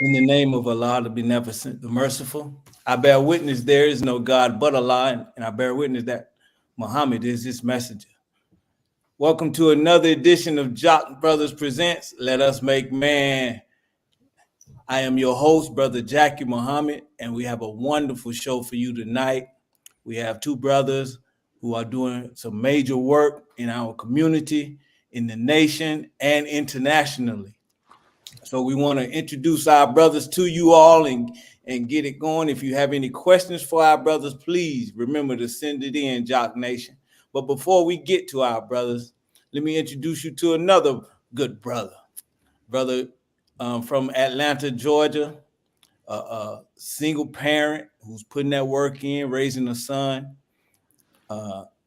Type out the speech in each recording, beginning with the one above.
In the name of Allah, the Beneficent, the Merciful, I bear witness there is no God but Allah, and I bear witness that Muhammad is his messenger. Welcome to another edition of Jock Brothers Presents Let Us Make Man. I am your host, Brother Jackie Muhammad, and we have a wonderful show for you tonight. We have two brothers who are doing some major work in our community, in the nation, and internationally. So we want to introduce our brothers to you all and get it going. If you have any questions for our brothers, please remember to send it in, Jock Nation. But before we get to our brothers, let me introduce you to another good brother. Brother from Atlanta, Georgia, a single parent who's putting that work in, raising a son.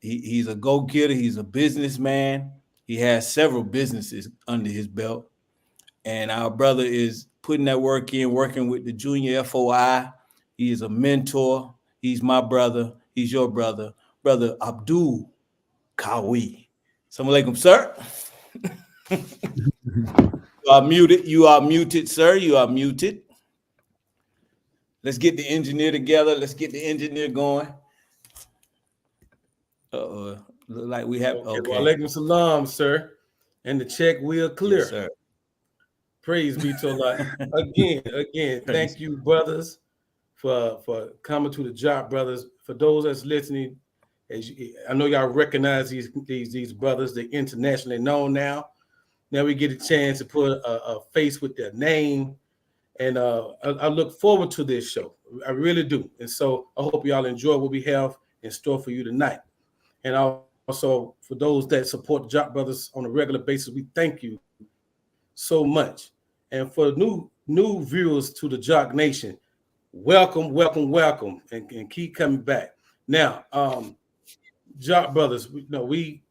He's a go-getter. He's a businessman. He has several businesses under his belt. And our brother is putting that work in, working with the junior FOI. He is a mentor. He's my brother. He's your brother. Brother Abdul Kawi. Assalamu alaikum, sir. You are muted. You are muted, sir. You are muted. Let's get the engineer together. Let's get the engineer going. Look like we have. Okay. Wa alaikum salam, sir. And the check wheel clear. Yes, sir. Praise be to Allah. Again, thank you, brothers, for coming to the Job Brothers. For those that's listening, I know y'all recognize these brothers. They're internationally known now. Now we get a chance to put a face with their name, and I look forward to this show. I really do. And so I hope y'all enjoy what we have in store for you tonight. And also for those that support the Job Brothers on a regular basis, we thank you so much. And for new viewers to the Jock Nation, welcome, and keep coming back. Now, Jock Brothers, we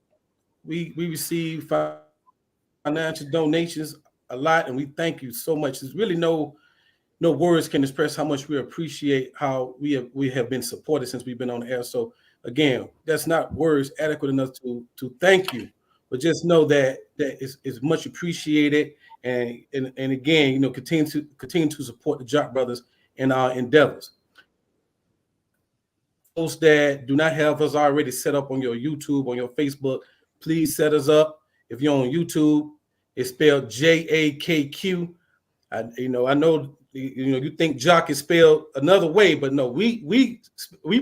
receive financial donations a lot, and we thank you so much. There's really no words can express how much we appreciate how we have been supported since we've been on the air. So again, that's not words adequate enough to thank you, but just know that is much appreciated. And again, continue to support the Jock Brothers in our endeavors. Those that do not have us already set up on your YouTube, on your Facebook, please set us up. If you're on YouTube, it's spelled JAKQ. I know you think Jock is spelled another way, but no, we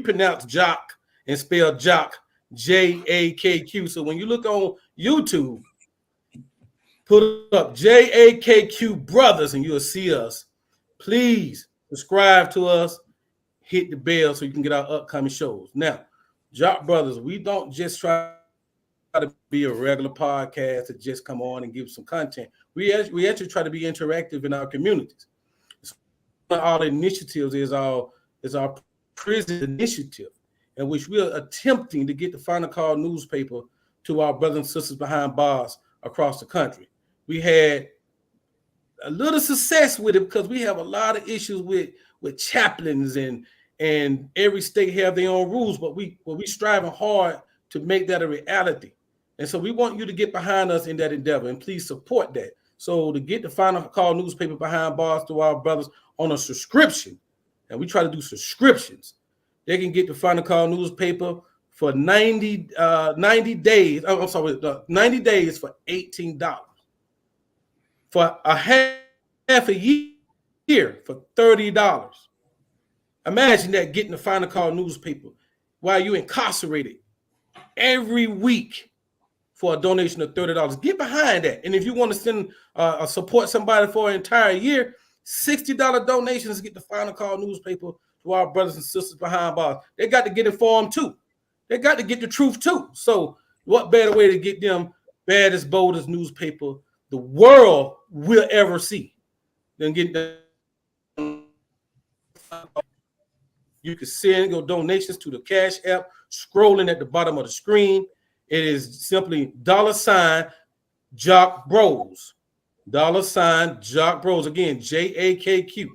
pronounce Jock and spell Jock JAKQ. So when you look on YouTube, put up JAKQ Brothers and you'll see us. Please subscribe to us, hit the bell so you can get our upcoming shows. Now, Jock Brothers, we don't just try to be a regular podcast to just come on and give some content. We actually try to be interactive in our communities. One of our initiatives is our prison initiative, in which we are attempting to get the Final Call newspaper to our brothers and sisters behind bars across the country. We had a little success with it because we have a lot of issues with chaplains and every state have their own rules, but we striving hard to make that a reality. And so we want you to get behind us in that endeavor, and please support that. So to get the Final Call newspaper behind bars to our brothers on a subscription, and we try to do subscriptions, they can get the Final Call newspaper for 90 days. I'm sorry, 90 days for $18. For a half a year for $30. Imagine that, getting the Final Call newspaper while you're incarcerated every week for a donation of $30. Get behind that. And if you want to send support somebody for an entire year, $60 donations to get the Final Call newspaper to our brothers and sisters behind bars. They got to get informed too. They got to get the truth too. So what better way to get them baddest, boldest newspaper the world will ever see than get them? You can send your donations to the Cash App, scrolling at the bottom of the screen. It is simply $Jock Bros. $Jock Bros. Again, JAKQ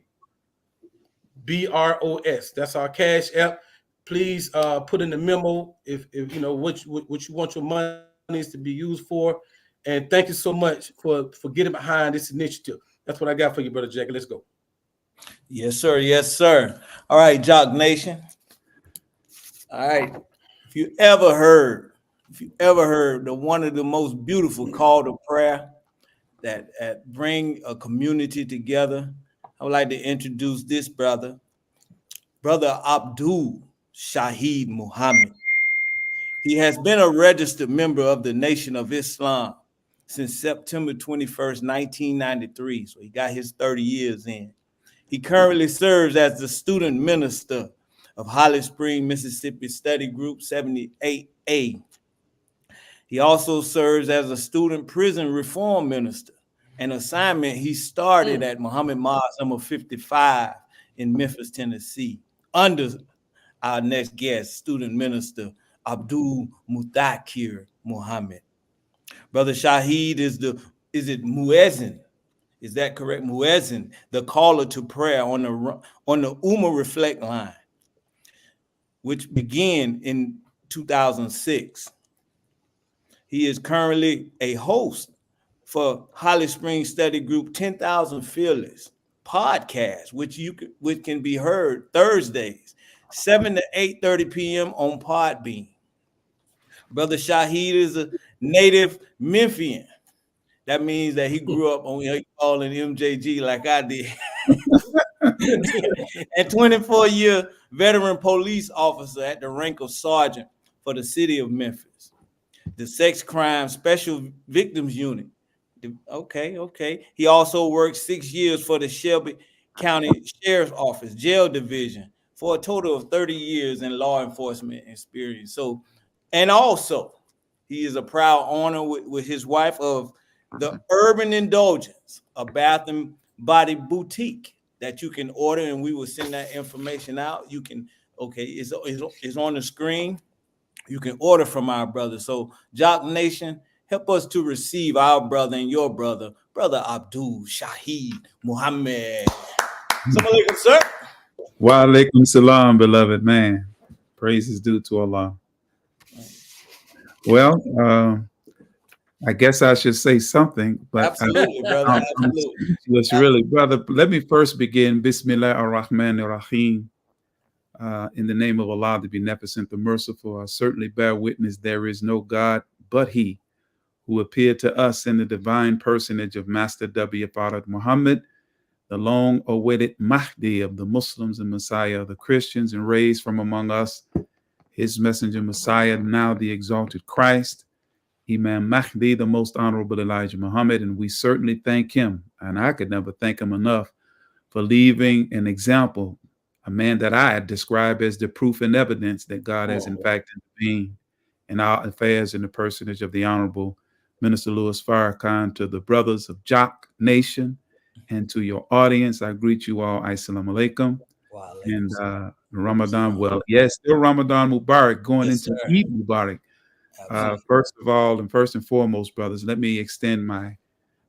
BROS. That's our Cash App. Please put in the memo if you know what you want your monies to be used for. And thank you so much for getting behind this initiative. That's what I got for you, Brother Jackie. Let's go. Yes, sir. Yes, sir. All right, Jock Nation. All right. If you ever heard, if you ever heard the one of the most beautiful call to prayer that bring a community together, I would like to introduce this brother, Brother Abdul Shahid Muhammad. He has been a registered member of the Nation of Islam since September 21st, 1993. So he got his 30 years in. He currently serves as the student minister of Holly Spring, Mississippi Study Group 78A. He also serves as a student prison reform minister, an assignment he started at Muhammad Mosque number 55 in Memphis, Tennessee, under our next guest, student minister Abdul Mutakir Muhammad. Brother Shahid is it Muezzin? Is that correct? Muezzin, the caller to prayer on the Ummah Reflect line, which began in 2006. He is currently a host for Holly Springs Study Group 10,000 Fearless podcast, which can be heard Thursdays, 7 to 8:30 p.m. on Podbean. Brother Shahid is a native Memphian. That means that he grew up on calling MJG like I did. And 24-year veteran police officer at the rank of sergeant for the city of Memphis, the Sex Crime Special Victims Unit. Okay. He also worked 6 years for the Shelby County Sheriff's Office Jail Division for a total of 30 years in law enforcement experience. So, and also, he is a proud owner with his wife of the Urban Indulgence, a bath and body boutique that you can order, and we will send that information out. You can, okay, it's on the screen. You can order from our brother. So, Jock Nation, help us to receive our brother and your brother, Brother Abdul Shahid Muhammad. Assalamu alaikum, sir. Wa alaikum salam, beloved man. Praise is due to Allah. Well, I guess I should say something, but absolutely, brother. Absolutely. Really, brother. Let me first begin. Bismillah ar-Rahman ar-Rahim. In the name of Allah, the Beneficent, the Merciful, I certainly bear witness there is no God but He, who appeared to us in the divine personage of Master W. Farad Muhammad, the long-awaited Mahdi of the Muslims and Messiah of the Christians, and raised from among us His messenger Messiah, now the exalted Christ, Imam Mahdi, the most honorable Elijah Muhammad. And we certainly thank him, and I could never thank him enough, for leaving an example, a man that I describe as the proof and evidence that God has in fact intervened in our affairs in the personage of the Honorable Minister Louis Farrakhan. To the brothers of Jock Nation and to your audience, I greet you all. Assalamu alaikum. And Ramadan, well, yes, still Ramadan Mubarak, going into Eid Mubarak. First of all, and first and foremost, brothers, let me extend my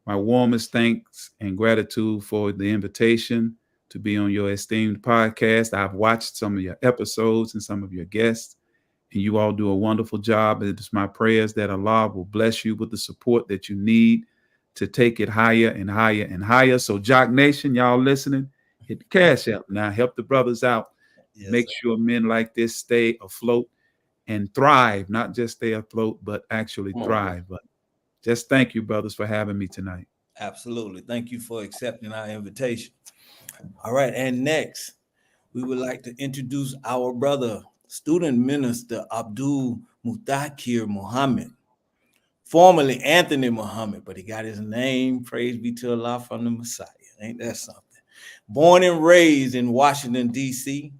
warmest thanks and gratitude for the invitation to be on your esteemed podcast. I've watched some of your episodes and some of your guests, and you all do a wonderful job. It is my prayers that Allah will bless you with the support that you need to take it higher and higher and higher. So, Jock Nation, y'all listening, hit the cash out now. Help the brothers out. Yes, make sure men like this stay afloat and thrive, not just stay afloat, but actually thrive. But just thank you, brothers, for having me tonight. Absolutely. Thank you for accepting our invitation. All right. And next, we would like to introduce our brother, student minister Abdul Mutakir Muhammad, formerly Anthony Muhammad, but he got his name, praise be to Allah, from the Messiah. Ain't that something? Born and raised in Washington, D.C.,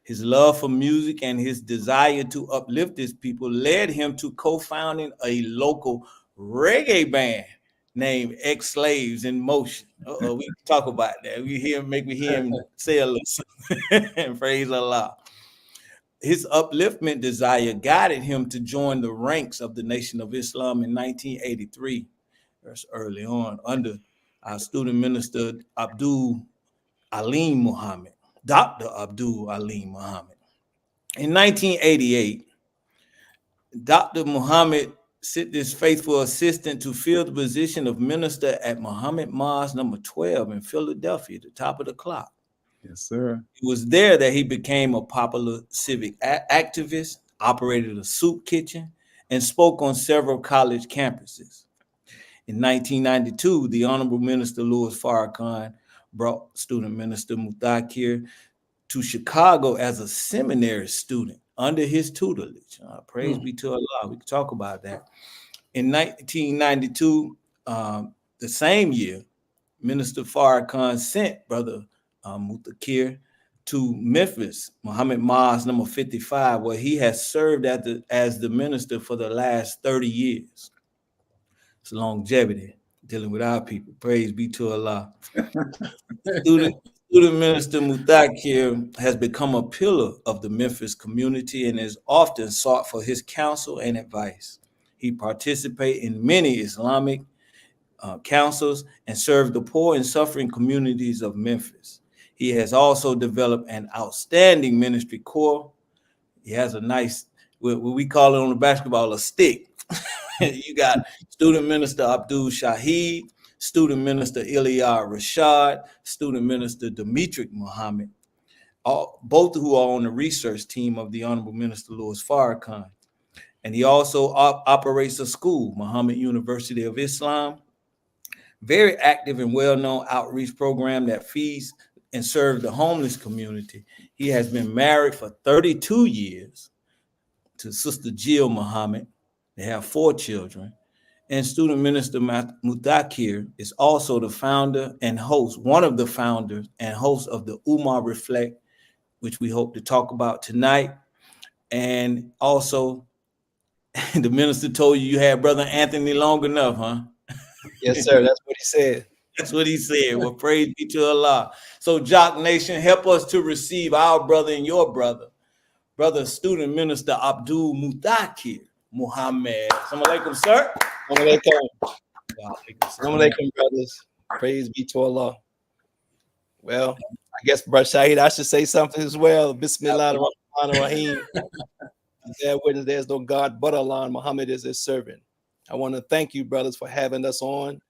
his love for music and his desire to uplift his people led him to co-founding a local reggae band named Ex-Slaves in Motion. We can talk about that. We hear, make me hear him say a little and praise Allah. His upliftment desire guided him to join the ranks of the Nation of Islam in 1983. That's early on, under our student minister Abdul Alim Muhammad, Dr. Abdul Alim Muhammad. In 1988, Dr. Muhammad sent his faithful assistant to fill the position of minister at Muhammad Mosque number 12 in Philadelphia, the top of the clock. Yes, sir. It was there that he became a popular civic activist, operated a soup kitchen, and spoke on several college campuses. In 1992, the Honorable Minister Louis Farrakhan brought student minister Muthakir to Chicago as a seminary student under his tutelage. Praise be to Allah. We can talk about that. In 1992, the same year, Minister Farrakhan sent Brother Muthakir to Memphis, Muhammad Mosque number 55, where he has served as the minister for the last 30 years. It's longevity dealing with our people. Praise be to Allah. Student Minister Muthakir has become a pillar of the Memphis community and is often sought for his counsel and advice. He participates in many Islamic councils and served the poor and suffering communities of Memphis. He has also developed an outstanding ministry corps. He has a nice, what we call it on the basketball, a stick. You got student minister Abdul Shahid, student minister Ilya Rashad, student minister Dimitri Muhammad, both who are on the research team of the Honorable Minister Louis Farrakhan. And he also operates a school, Muhammad University of Islam, very active and well-known outreach program that feeds and serves the homeless community. He has been married for 32 years to Sister Jill Muhammad. They have 4 children. And student minister Muthakir is also the founder and host, one of the founders and hosts of the Ummah Reflect, which we hope to talk about tonight. And also, the minister told you had Brother Anthony long enough, huh? Yes, sir. That's what he said. That's what he said. Well, praise be to Allah. So, Jock Nation, help us to receive our brother and your brother, Brother Student Minister Abdul Muthakir Muhammad. Assalamu alaikum, sir. Assalamu alaikum, brothers. Praise be to Allah. Well, I guess, Brother Shahid, I should say something as well. Bismillah ar-Rahman ar-Rahim. There's no God but Allah, and Muhammad is his servant. I want to thank you, brothers, for having us on.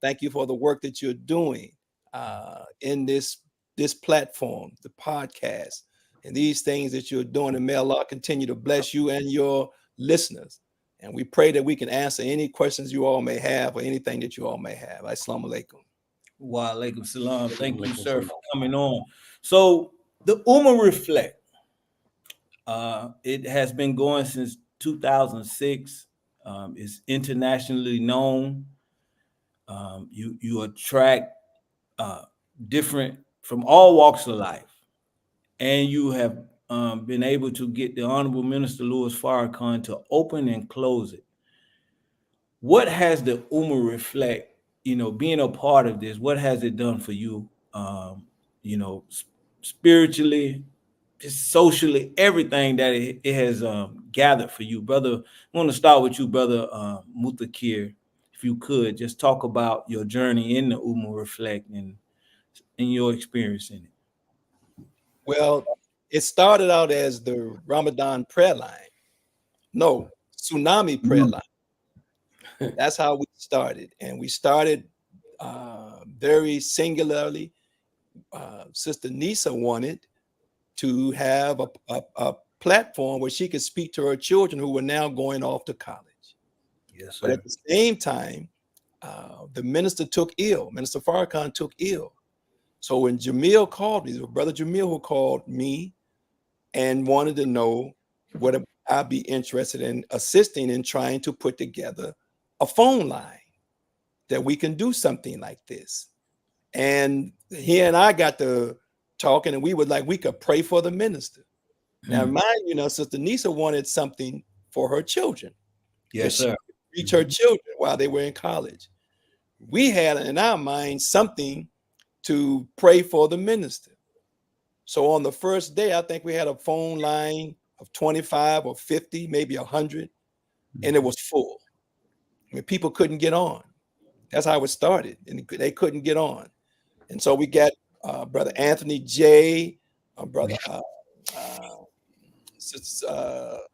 Thank you for the work that you're doing in this platform, the podcast, and these things that you're doing. And may Allah continue to bless you and your listeners. And we pray that we can answer any questions you all may have or anything that you all may have. Assalamu alaikum. Wa alaikum salam. Thank you, sir, for coming on. So the Ummah Reflect, it has been going since 2006. It's internationally known. You attract different from all walks of life, and you have been able to get the Honorable Minister Louis Farrakhan to open and close it. What has the Ummah Reflect, being a part of this, what has it done for you, spiritually, just socially, everything that it has gathered for you? Brother, I want to start with you, Brother Muthakir. If you could, just talk about your journey in the Ummah Reflect and your experience in it. Well, it started out as the Ramadan prayer line. No, tsunami prayer line. That's how we started. And we started very singularly. Sister Nisa wanted to have a platform where she could speak to her children who were now going off to college. Yes, sir. But at the same time, the minister took ill. Minister Farrakhan took ill. So when Jamil called me, Brother Jamil who called me and wanted to know what I'd be interested in assisting in trying to put together a phone line that we can do something like this. And he and I got to talking, and we could pray for the minister. Now, mind you, Sister Nisa wanted something for her children. Yes, sir. Reach her children while they were in college. We had in our mind something to pray for the minister. So on the first day, I think we had a phone line of 25 or 50, maybe 100, and it was full. I mean, people couldn't get on. That's how it started, and they couldn't get on. And so we got Brother Anthony J, Brother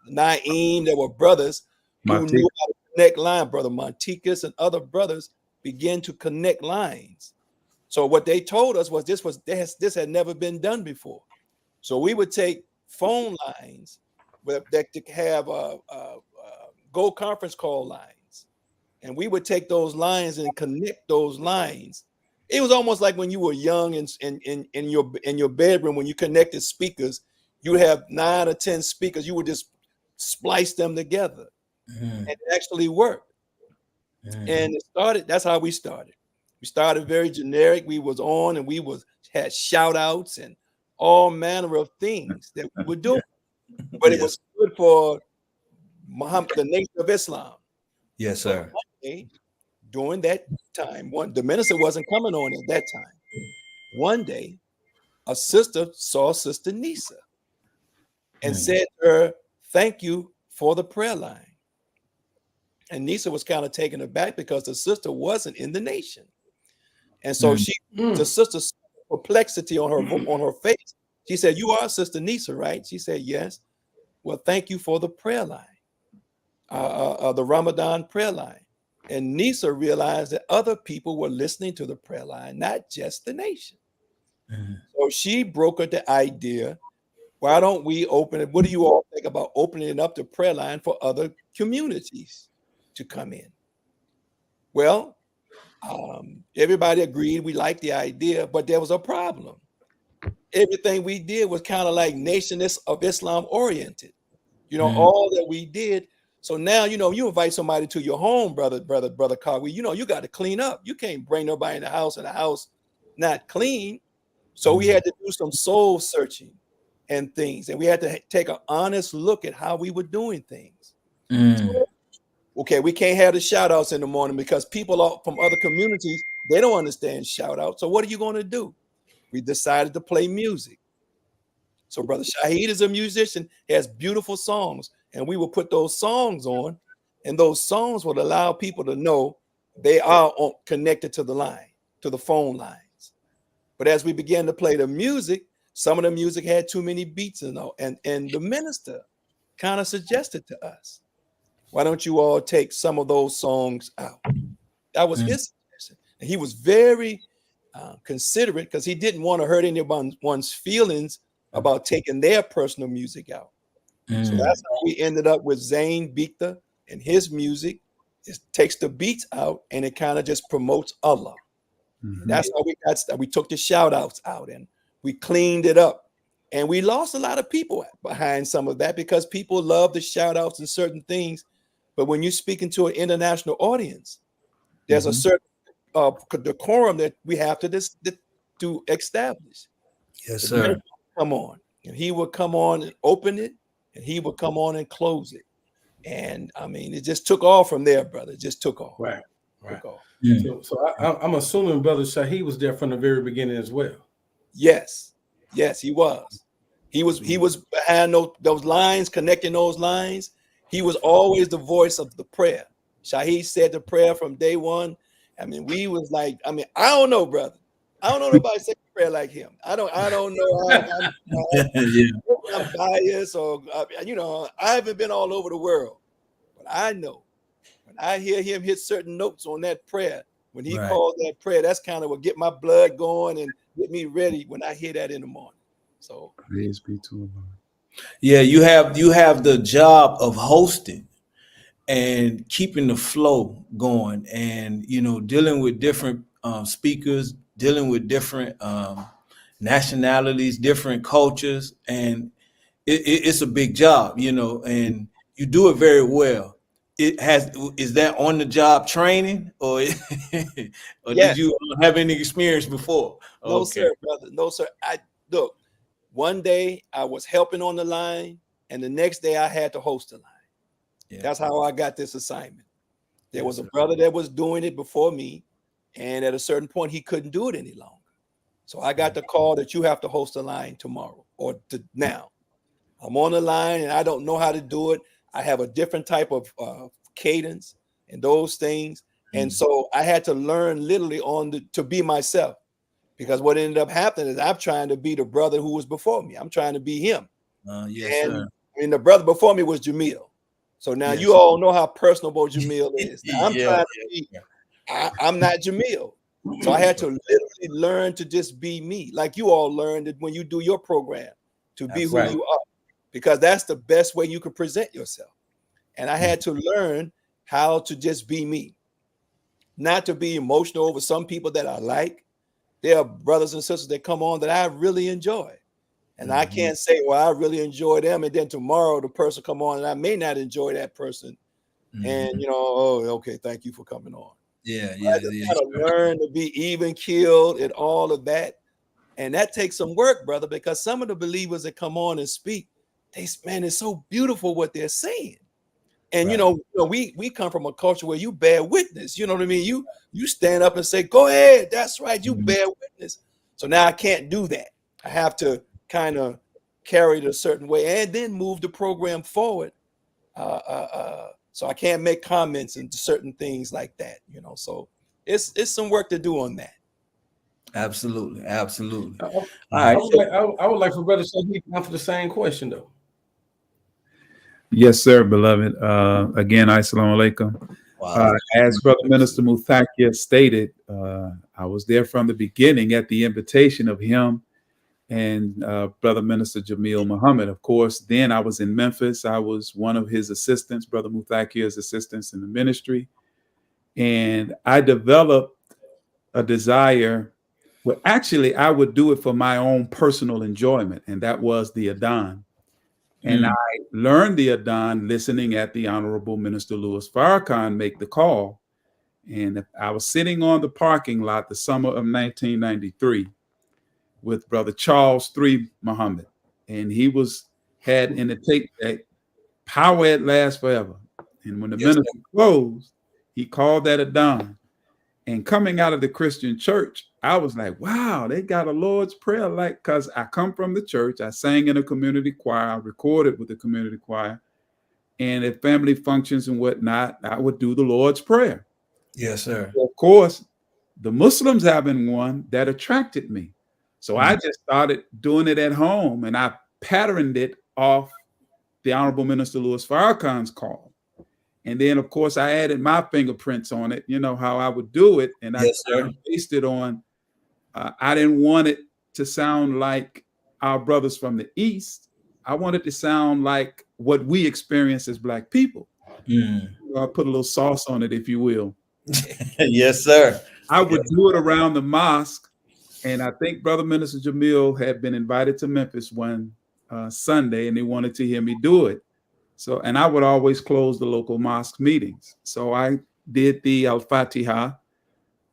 Naeem. There were brothers who knew how to connect line. Brother Monticus and other brothers began to connect lines. So what they told us was this had never been done before. So we would take phone lines that have go conference call lines, and we would take those lines and connect those lines. It was almost like when you were young and in your bedroom, when you connected speakers, you would have 9 or 10 speakers. You would just splice them together, and it actually worked. And it started. That's how we started. We started very generic. We was on, and we had shout outs and all manner of things that we would do. But it was good for Muhammad, the Nation of Islam. Yes, sir. During that time, the minister wasn't coming on at that time. One day, a sister saw Sister Nisa and said to her, "Thank you for the prayer line." And Nisa was kind of taken aback because the sister wasn't in the nation. And so the sister's perplexity on her face, she said, "You are Sister Nisa, right?" She said, "Yes." "Well, thank you for the prayer line, the Ramadan prayer line." And Nisa realized that other people were listening to the prayer line, not just the nation. So she brokered the idea, why don't we open it? What do you all think about opening it up to prayer line for other communities to come in? Well, everybody agreed we liked the idea, but there was a problem. Everything we did was kind of like Nation of Islam oriented. All that we did. So now, you invite somebody to your home, brother Cogwee, you got to clean up. You can't bring nobody in the house not clean. So we had to do some soul searching and things. And we had to take an honest look at how we were doing things. So, okay, we can't have the shout outs in the morning because people from other communities, they don't understand shout outs. So what are you going to do? We decided to play music. So Brother Shaheed is a musician, he has beautiful songs, and we will put those songs on, and those songs will allow people to know they are connected to the line, to the phone lines. But as we began to play the music, some of the music had too many beats and the minister kind of suggested to us, why don't you all take some of those songs out? That was his suggestion. And he was very considerate because he didn't want to hurt anyone's feelings about taking their personal music out. So that's how we ended up with Zayn Bikta and his music. It takes the beats out and it kind of just promotes Allah. That's how we took the shout outs out and we cleaned it up. And we lost a lot of people behind some of that because people love the shout outs and certain things. But when you're speaking to an international audience, there's a certain decorum that we have to establish. Yes, sir. Come on, and he would come on and open it, and he would come on and close it, and I mean, it just took off from there, brother. It just took off. Right. So I'm assuming Brother Shaheed was there from the very beginning as well. Yes, he was. He was behind those lines, connecting those lines. He was always the voice of the prayer. Shaheed said the prayer from day one. I mean, we was like, I don't know, brother. I don't know nobody say prayer like him. I don't know. I'm biased or I haven't been all over the world, but I know when I hear him hit certain notes on that prayer, when he calls that prayer, that's kind of what get my blood going and get me ready when I hear that in the morning. So praise be to Allah. Yeah, you have the job of hosting and keeping the flow going, and dealing with different speakers, dealing with different nationalities, different cultures, and it's a big job, and you do it very well. Is that on the job training, or did you have any experience before? No, sir, brother. No, sir. Look, one day I was helping on the line, and the next day I had to host the line. Yeah. That's how I got this assignment. There was a brother that was doing it before me, and at a certain point, he couldn't do it any longer. So I got the call that you have to host a line tomorrow or now. I'm on the line, and I don't know how to do it. I have a different type of cadence and those things. And so I had to learn literally to be myself, because what ended up happening is I'm trying to be the brother who was before me. I'm trying to be him. Yes, sir. And the brother before me was Jamil. So now you all know how personable Jamil is. Now I'm trying to be, I'm not Jamil. So I had to literally learn to just be me, like you all learned when you do your program, to be That's who right. you are, because that's the best way you can present yourself. And I had to learn how to just be me, not to be emotional over some people that I like. There are brothers and sisters that come on that I really enjoy. And I can't say, well, I really enjoy them, and then tomorrow the person come on and I may not enjoy that person. And oh, okay, thank you for coming on. Yeah, I just gotta learn to be even keeled and all of that. And that takes some work, brother, because some of the believers that come on and speak, man, it's so beautiful what they're saying. And Right. we come from a culture where you bear witness. You know what I mean? You stand up and say, "Go ahead, that's right, you bear witness." So now I can't do that. I have to kind of carry it a certain way and then move the program forward. So I can't make comments and certain things like that. So it's some work to do on that. Absolutely. Absolutely. I, All I right. would like, I would like for Brother Shaheed to answer the same question though. Yes, sir, beloved. Again, assalamu alaikum. Wow. As Brother Minister Muthakia stated, I was there from the beginning at the invitation of him and Brother Minister Jamil Muhammad. Of course, then I was in Memphis. I was one of his assistants, Brother Muthakia's assistants in the ministry. And I developed a desire. Well, actually, I would do it for my own personal enjoyment, and that was the Adhan. And I learned the Adhan listening at the Honorable Minister Louis Farrakhan make the call. And I was sitting on the parking lot the summer of 1993 with Brother Charles III Muhammad. And he had in the tape that power at last forever. And when the minister closed, he called that Adhan. And coming out of the Christian church, I was like, wow, they got a Lord's Prayer. Like, because I come from the church, I sang in a community choir, I recorded with the community choir. And at family functions and whatnot, I would do the Lord's Prayer. Yes, sir. Of course, the Muslims having one that attracted me. So I just started doing it at home, and I patterned it off the Honorable Minister Louis Farrakhan's call. And then, of course, I added my fingerprints on it, how I would do it. And I based it on, I didn't want it to sound like our brothers from the East. I wanted to sound like what we experience as Black people. I'll put a little sauce on it, if you will. Yes, sir. I would do it around the mosque. And I think Brother Minister Jamil had been invited to Memphis one Sunday, and they wanted to hear me do it. So, and I would always close the local mosque meetings. So I did the Al-Fatiha,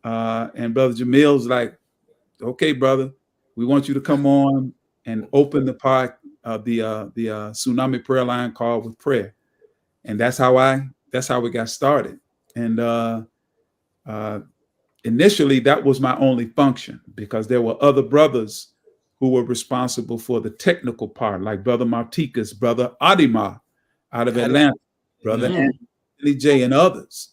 and Brother Jamil's like, okay, brother, we want you to come on and open the tsunami prayer line call with prayer. And that's how we got started. And initially that was my only function, because there were other brothers who were responsible for the technical part, like Brother Martika's brother Adima out of Atlanta, Brother Anthony J, and others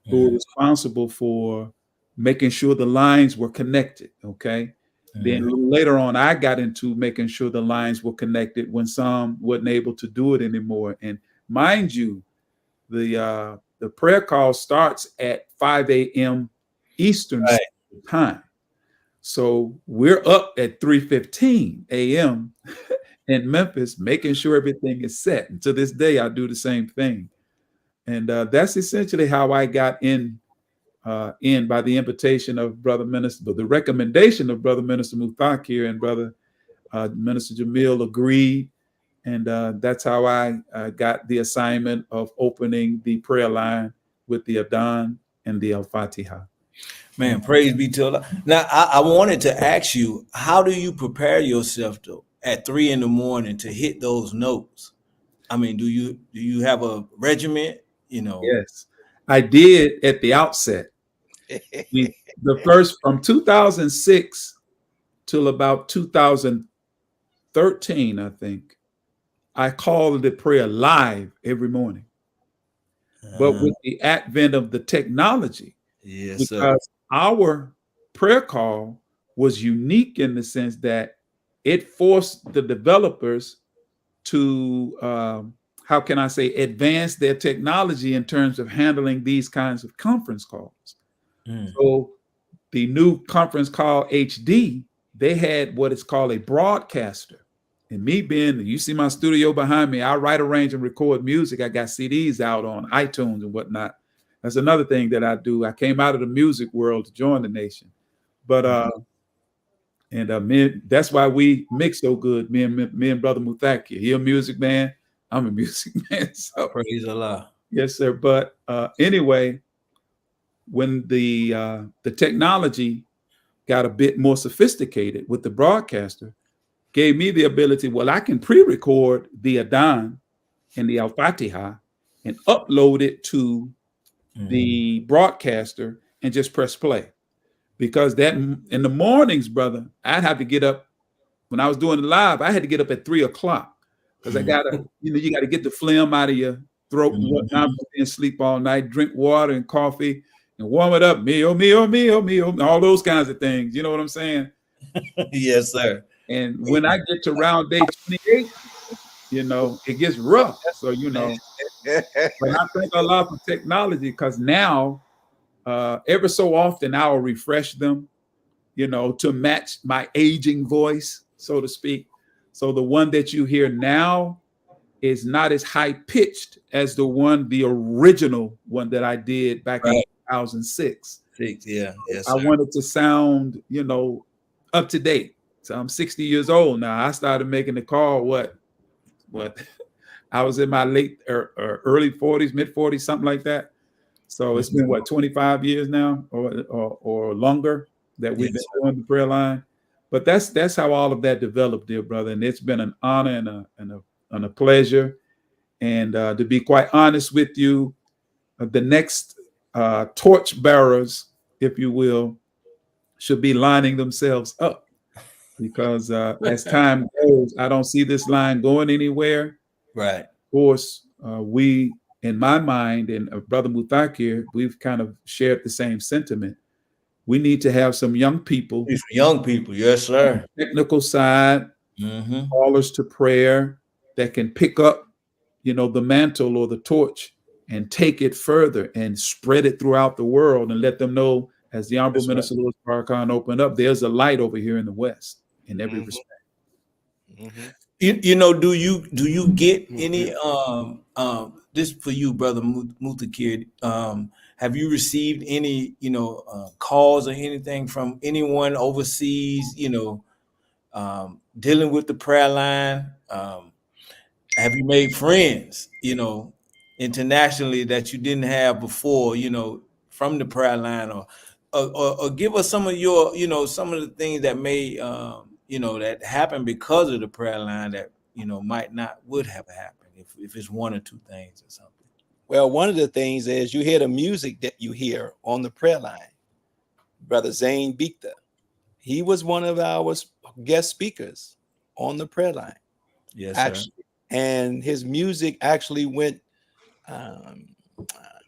who were responsible for making sure the lines were connected. Okay. Then later on, I got into making sure the lines were connected when some wasn't able to do it anymore. And mind you, the prayer call starts at 5 a.m. Eastern time. So we're up at 3:15 a.m. in Memphis, making sure everything is set. And to this day, I do the same thing. And that's essentially how I got in by the invitation of Brother Minister, but the recommendation of Brother Minister Muthakir and Brother Minister Jamil agreed. And that's how I got the assignment of opening the prayer line with the Adhan and the Al-Fatiha. Man, praise be to Allah. Now, I wanted to ask you, how do you prepare yourself at 3 a.m. to hit those notes? I mean, do you have a regiment? Yes, I did at the outset. The first from 2006 till about 2013, I think, I called the prayer live every morning. But with the advent of the technology, because our prayer call was unique in the sense that it forced the developers to, how can I say, advance their technology in terms of handling these kinds of conference calls. So the new conference call HD, they had what is called a broadcaster. And me being, you see my studio behind me, I write, arrange, and record music. I got CDs out on iTunes and whatnot. That's another thing that I do. I came out of the music world to join the nation. But that's why we mix so good. Me and Brother Muthaki. He a music man. I'm a music man. So Praise Allah. yes, sir. But anyway, when the technology got a bit more sophisticated with the broadcaster, gave me the ability, well, I can pre-record the Adhan and the Al-Fatiha and upload it to the broadcaster and just press play. Because that in the mornings, brother, I'd have to get up. When I was doing it live, I had to get up at 3 o'clock because I gotta, you gotta get the phlegm out of your throat and whatnot, and sleep all night, drink water and coffee and warm it up, meal, all those kinds of things. You know what I'm saying? Yes, sir. And when I get to round day 28, it gets rough. So, but I thank Allah for technology, because now ever so often I'll refresh them, to match my aging voice, so to speak. So the one that you hear now is not as high pitched as the original one that I did back in 2006. Yeah. Yes, I wanted to sound, up to date. So I'm 60 years old now. I started making the call, what? I was in my late or early 40s, mid 40s, something like that. So it's been 25 years now or longer that we've been doing the prayer line. But that's how all of that developed, dear brother. And it's been an honor and a pleasure. And to be quite honest with you, the next torch bearers, if you will, should be lining themselves up. Because as time goes, I don't see this line going anywhere. Right. Of course, we, in my mind, and Brother Muthakir, we've kind of shared the same sentiment. We need to have some young people. Young people, yes, sir. Technical side, callers to prayer that can pick up, the mantle or the torch and take it further and spread it throughout the world and let them know, as the Honorable Minister Louis Farrakhan opened up, there's a light over here in the West in every respect. Do you get any this for you, Brother Muthakir, have you received any calls or anything from anyone overseas dealing with the prayer line? Have you made friends internationally that you didn't have before, from the prayer line, or give us some of your some of the things that may that happened because of the prayer line that would have happened if it's one or two things or something. Well, one of the things is you hear the music that you hear on the prayer line. Brother Zane Bikta, he was one of our guest speakers on the prayer line. Yes, actually, sir. And his music actually went.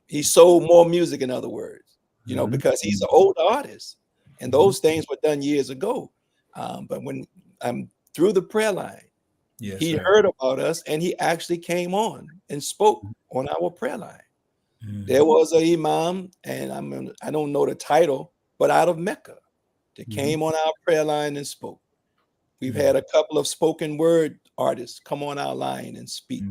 He sold more music, in other words, because he's an old artist, and those things were done years ago. But when through the prayer line, he heard about us, and he actually came on and spoke on our prayer line. There was a imam, and I don't know the title, but out of Mecca, that came on our prayer line and spoke. We've had a couple of spoken word artists come on our line and speak.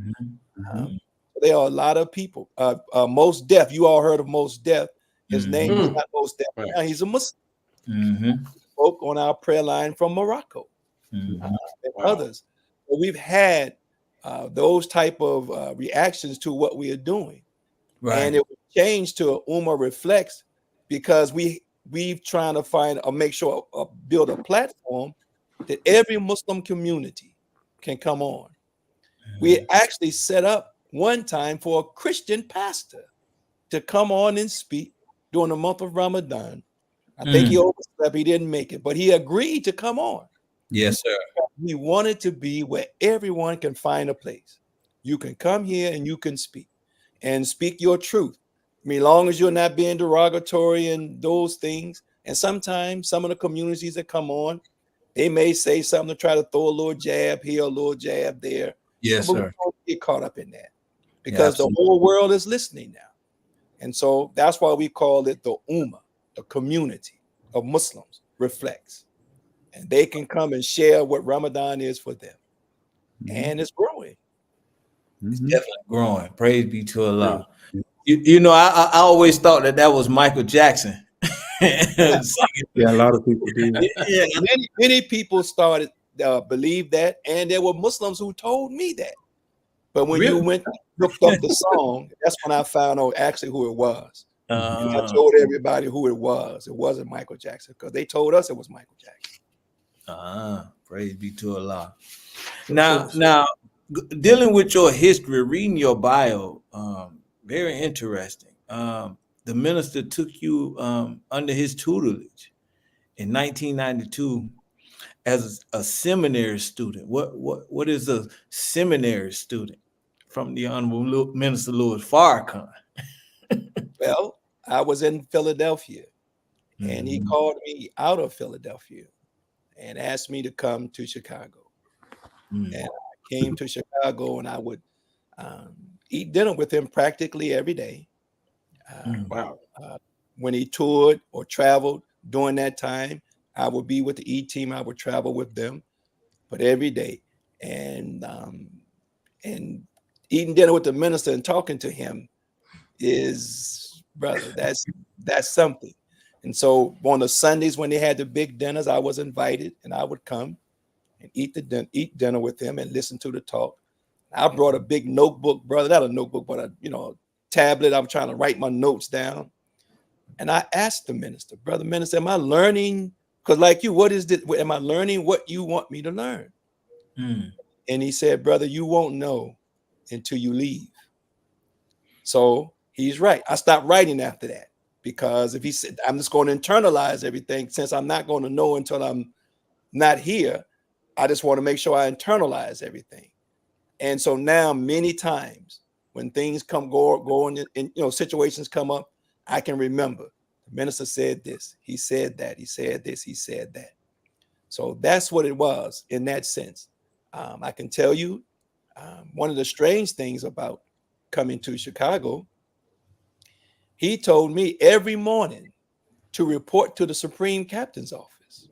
There are a lot of people. Most Def, you all heard of Most Def. His name is not Most Def. Right. Now he's a Muslim. He spoke on our prayer line from Morocco and others. But we've had those type of reactions to what we are doing. Right. And it changed to Ummah Reflects, because we've trying to find or make sure build a platform that every Muslim community can come on. We actually set up one time for a Christian pastor to come on and speak during the month of Ramadan. I think he overslept, he didn't make it, but he agreed to come on. Yes, sir. We wanted to be where everyone can find a place. You can come here and you can speak your truth. I mean, as long as you're not being derogatory and those things. And sometimes some of the communities that come on, they may say something to try to throw a little jab here, a little jab there. Yes, but sir. we don't get caught up in that, because the whole world is listening now. And so that's why we call it the Ummah, the community. of Muslims reflects, and they can come and share what Ramadan is for them, and it's growing. It's definitely growing. Praise be to Allah. Yeah. You know, I always thought that was Michael Jackson. Singing. Yeah, a lot of people do. Yeah. Many people started believe that, and there were Muslims who told me that. But when you went and looked up the song, that's when I found out actually who it was. And I told everybody who it was. It wasn't Michael Jackson, because they told us it was Michael Jackson. Praise be to Allah. Now, dealing with your history, reading your bio, very interesting. The minister took you under his tutelage in 1992 as a seminary student. What is a seminary student? From the Honorable Minister Louis Farrakhan. Well, I was in Philadelphia, and he called me out of Philadelphia and asked me to come to Chicago. And I came to Chicago, and I would eat dinner with him practically every day. Wow. When he toured or traveled during that time, I would be with the E team. I would travel with them, but every day. And eating dinner with the minister and talking to him is, brother, that's something. And so on the Sundays when they had the big dinners, I was invited, and I would come and eat dinner with him and listen to the talk. I brought a big notebook, brother, not a notebook, but a tablet. I'm trying to write my notes down. And I asked the minister, brother minister, am I learning? Because like you, what is this? Am I learning what you want me to learn? And he said, brother, you won't know until you leave. So he's right. I stopped writing after that, because if he said, I'm just going to internalize everything, since I'm not going to know until I'm not here, I just want to make sure I internalize everything. And so now many times when things going and situations come up, I can remember the minister said this, he said that, he said this, he said that. So that's what it was in that sense. I can tell you one of the strange things about coming to Chicago, he told me every morning to report to the Supreme Captain's office.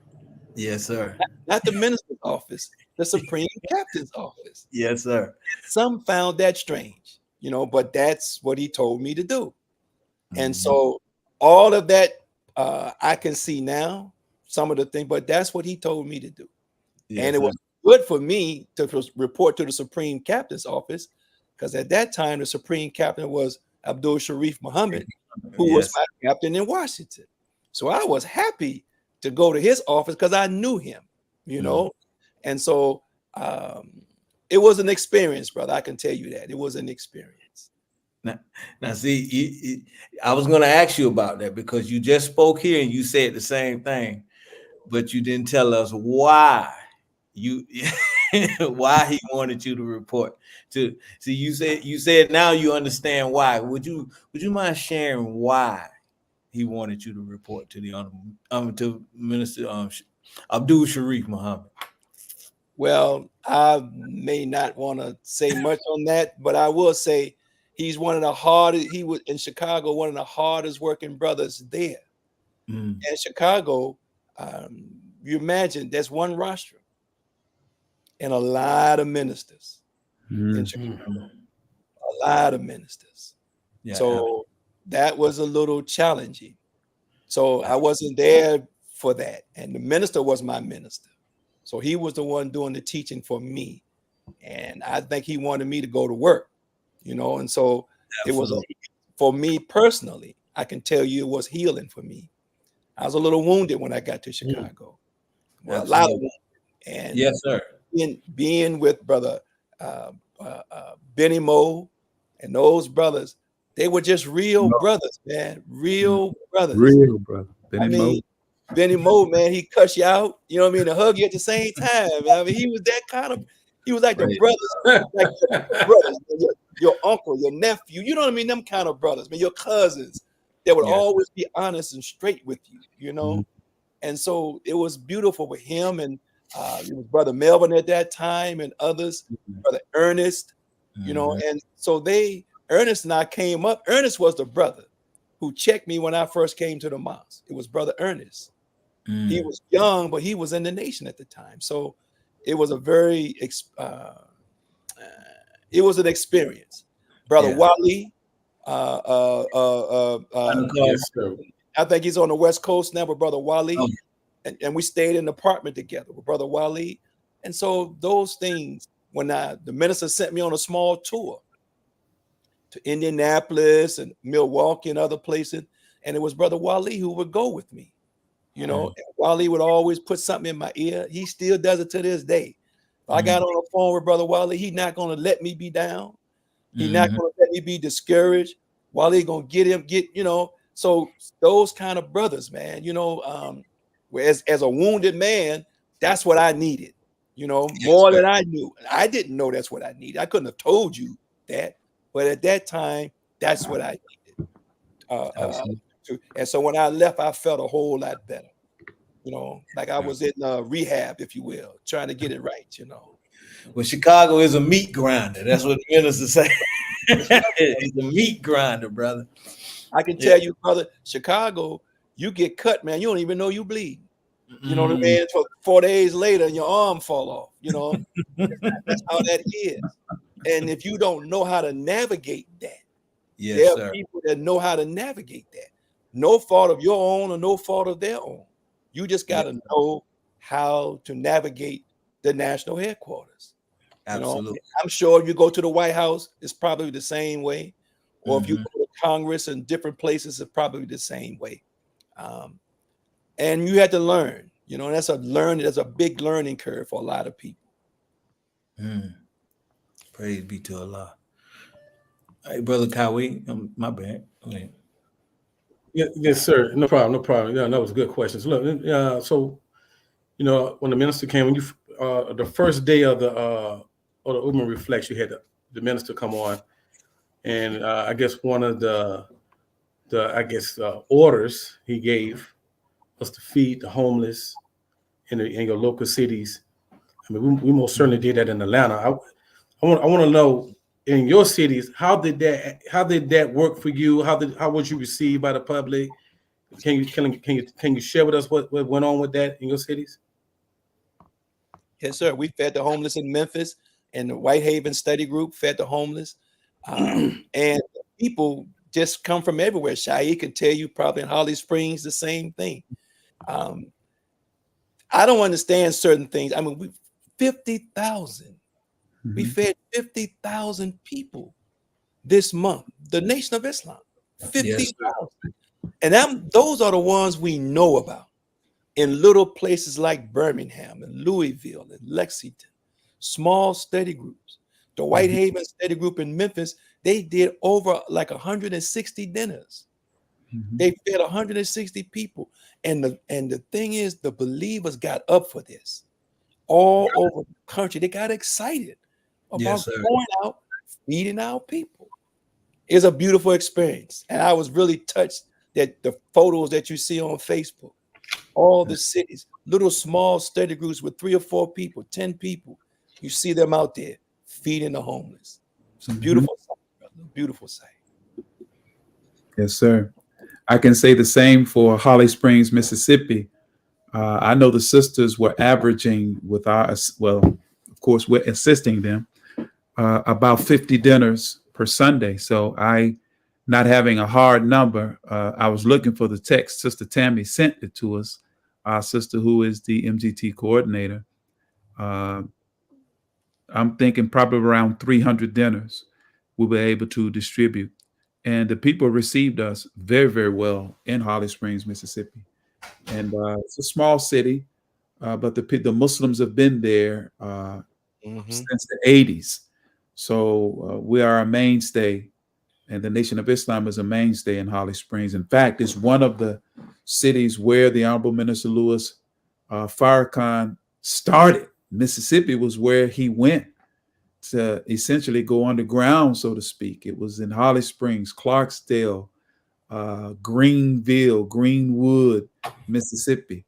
Yes, sir. Not the minister's office, the Supreme Captain's office. Yes, sir. Some found that strange, but that's what he told me to do. And so all of that, I can see now some of the things, but that's what he told me to do. Yes, and it was good for me to report to the Supreme Captain's office, because at that time, the Supreme Captain was Abdul Sharif Muhammad, who was my captain in Washington. So I was happy to go to his office because I knew him, And so it was an experience, brother. I can tell you that. It was an experience. Now see, I was going to ask you about that, because you just spoke here and you said the same thing, but you didn't tell us why why he wanted you to report to. See, you said now you understand why. Would you mind sharing why he wanted you to report to the to Minister Abdul Sharif Muhammad? Well, I may not want to say much on that, but I will say he's one of the hardest. He was in Chicago, one of the hardest working brothers there. In Chicago, you imagine there's one rostrum and a lot of ministers in Chicago. A lot of ministers. Yeah, so that was a little challenging. So I wasn't there for that. And the minister was my minister. So he was the one doing the teaching for me. And I think he wanted me to go to work, and so it was for me personally. I can tell you it was healing for me. I was a little wounded when I got to Chicago. Well, a lot of wounded. And yes, sir. Being with brother Benny Moe and those brothers, they were just real brothers, man. Real brothers. Real brother. Benny Moe, man, he cuss you out, and hug you at the same time. I mean, he was that kind of, he was like the brothers, like your brothers, your uncle, your nephew, you know what I mean? Them kind of brothers, man, your cousins that would always be honest and straight with you, And so it was beautiful with him, and it was Brother Melvin at that time and others, Brother Ernest, and so Ernest and I came up. Ernest was the brother who checked me when I first came to the mosque. It was Brother Ernest. He was young, but he was in the nation at the time. So it was a very it was an experience. Brother Wally, Yes, sir. I think he's on the West Coast now with Brother Wally. Oh. And we stayed in an apartment together with Brother Wally. And so those things, when the minister sent me on a small tour to Indianapolis and Milwaukee and other places, and it was Brother Wally who would go with me. You know, and Wally would always put something in my ear. He still does it to this day. If I got on the phone with Brother Wally, he's not going to let me be down. He's not going to let me be discouraged. Wally going to you know. So those kind of brothers, man, you know, as a wounded man, that's what I needed, you know, more than I knew. I didn't know that's what I needed. I couldn't have told you that, but at that time, that's what I needed. And so when I left, I felt a whole lot better, you know, like I was in rehab, if you will, trying to get it right, you know. Well, Chicago is a meat grinder. That's what the minister say. It's a meat grinder, brother. I can tell you, brother, Chicago, you get cut, man. You don't even know you bleed. You know what I mean? For 4 days later, your arm fall off. You know, that's how that is. And if you don't know how to navigate that, there are people that know how to navigate that. No fault of your own or no fault of their own. You just got to know how to navigate the national headquarters. Absolutely. You know, I'm sure if you go to the White House, it's probably the same way. Or if you go to Congress and different places, it's probably the same way. And you had to learn, you know, that's a big learning curve for a lot of people. Praise be to Allah. Hey, Brother Kawi, my bad. Okay. Yes, sir. No problem. No problem. Yeah, that was good questions. Look, so you know, when the minister came, when you the first day of the Uber Reflects, you had the minister come on, and I guess one of the orders he gave was to feed the homeless in your local cities. I mean, we most certainly did that in Atlanta. I want to know, in your cities, how did that work for you? How was you received by the public? Can you share with us what went on with that in your cities? Yes, sir. We fed the homeless in Memphis, and the Whitehaven Study Group fed the homeless, and people just come from everywhere. Shai can tell you, probably in Holly Springs, the same thing. I don't understand certain things. I mean, 50,000. We fed 50,000 people this month. The Nation of Islam, 50,000. And those are the ones we know about in little places like Birmingham and Louisville and Lexington, small study groups. The Whitehaven Study Group in Memphis, they did over like 160 dinners. They fed 160 people. And the thing is, the believers got up for this all over the country. They got excited about going out, feeding our people. It's a beautiful experience. And I was really touched that the photos that you see on Facebook, all the cities, little small study groups with 3 or 4 people, 10 people, you see them out there feeding the homeless. It's a beautiful sight, brother. Beautiful sight. Yes, sir. I can say the same for Holly Springs, Mississippi. I know the sisters were averaging with of course, we're assisting them, about 50 dinners per Sunday. So not having a hard number, I was looking for the text. Sister Tammy sent it to us, our sister who is the MGT coordinator. I'm thinking probably around 300 dinners we were able to distribute. And the people received us very, very well in Holly Springs, Mississippi. And it's a small city, but the Muslims have been there since the 80s. So we are a mainstay, and the Nation of Islam is a mainstay in Holly Springs. In fact, it's one of the cities where the Honorable Minister Louis Farrakhan started. Mississippi was where he went to essentially go underground, so to speak. It was in Holly Springs, Clarksdale, Greenville, Greenwood, Mississippi.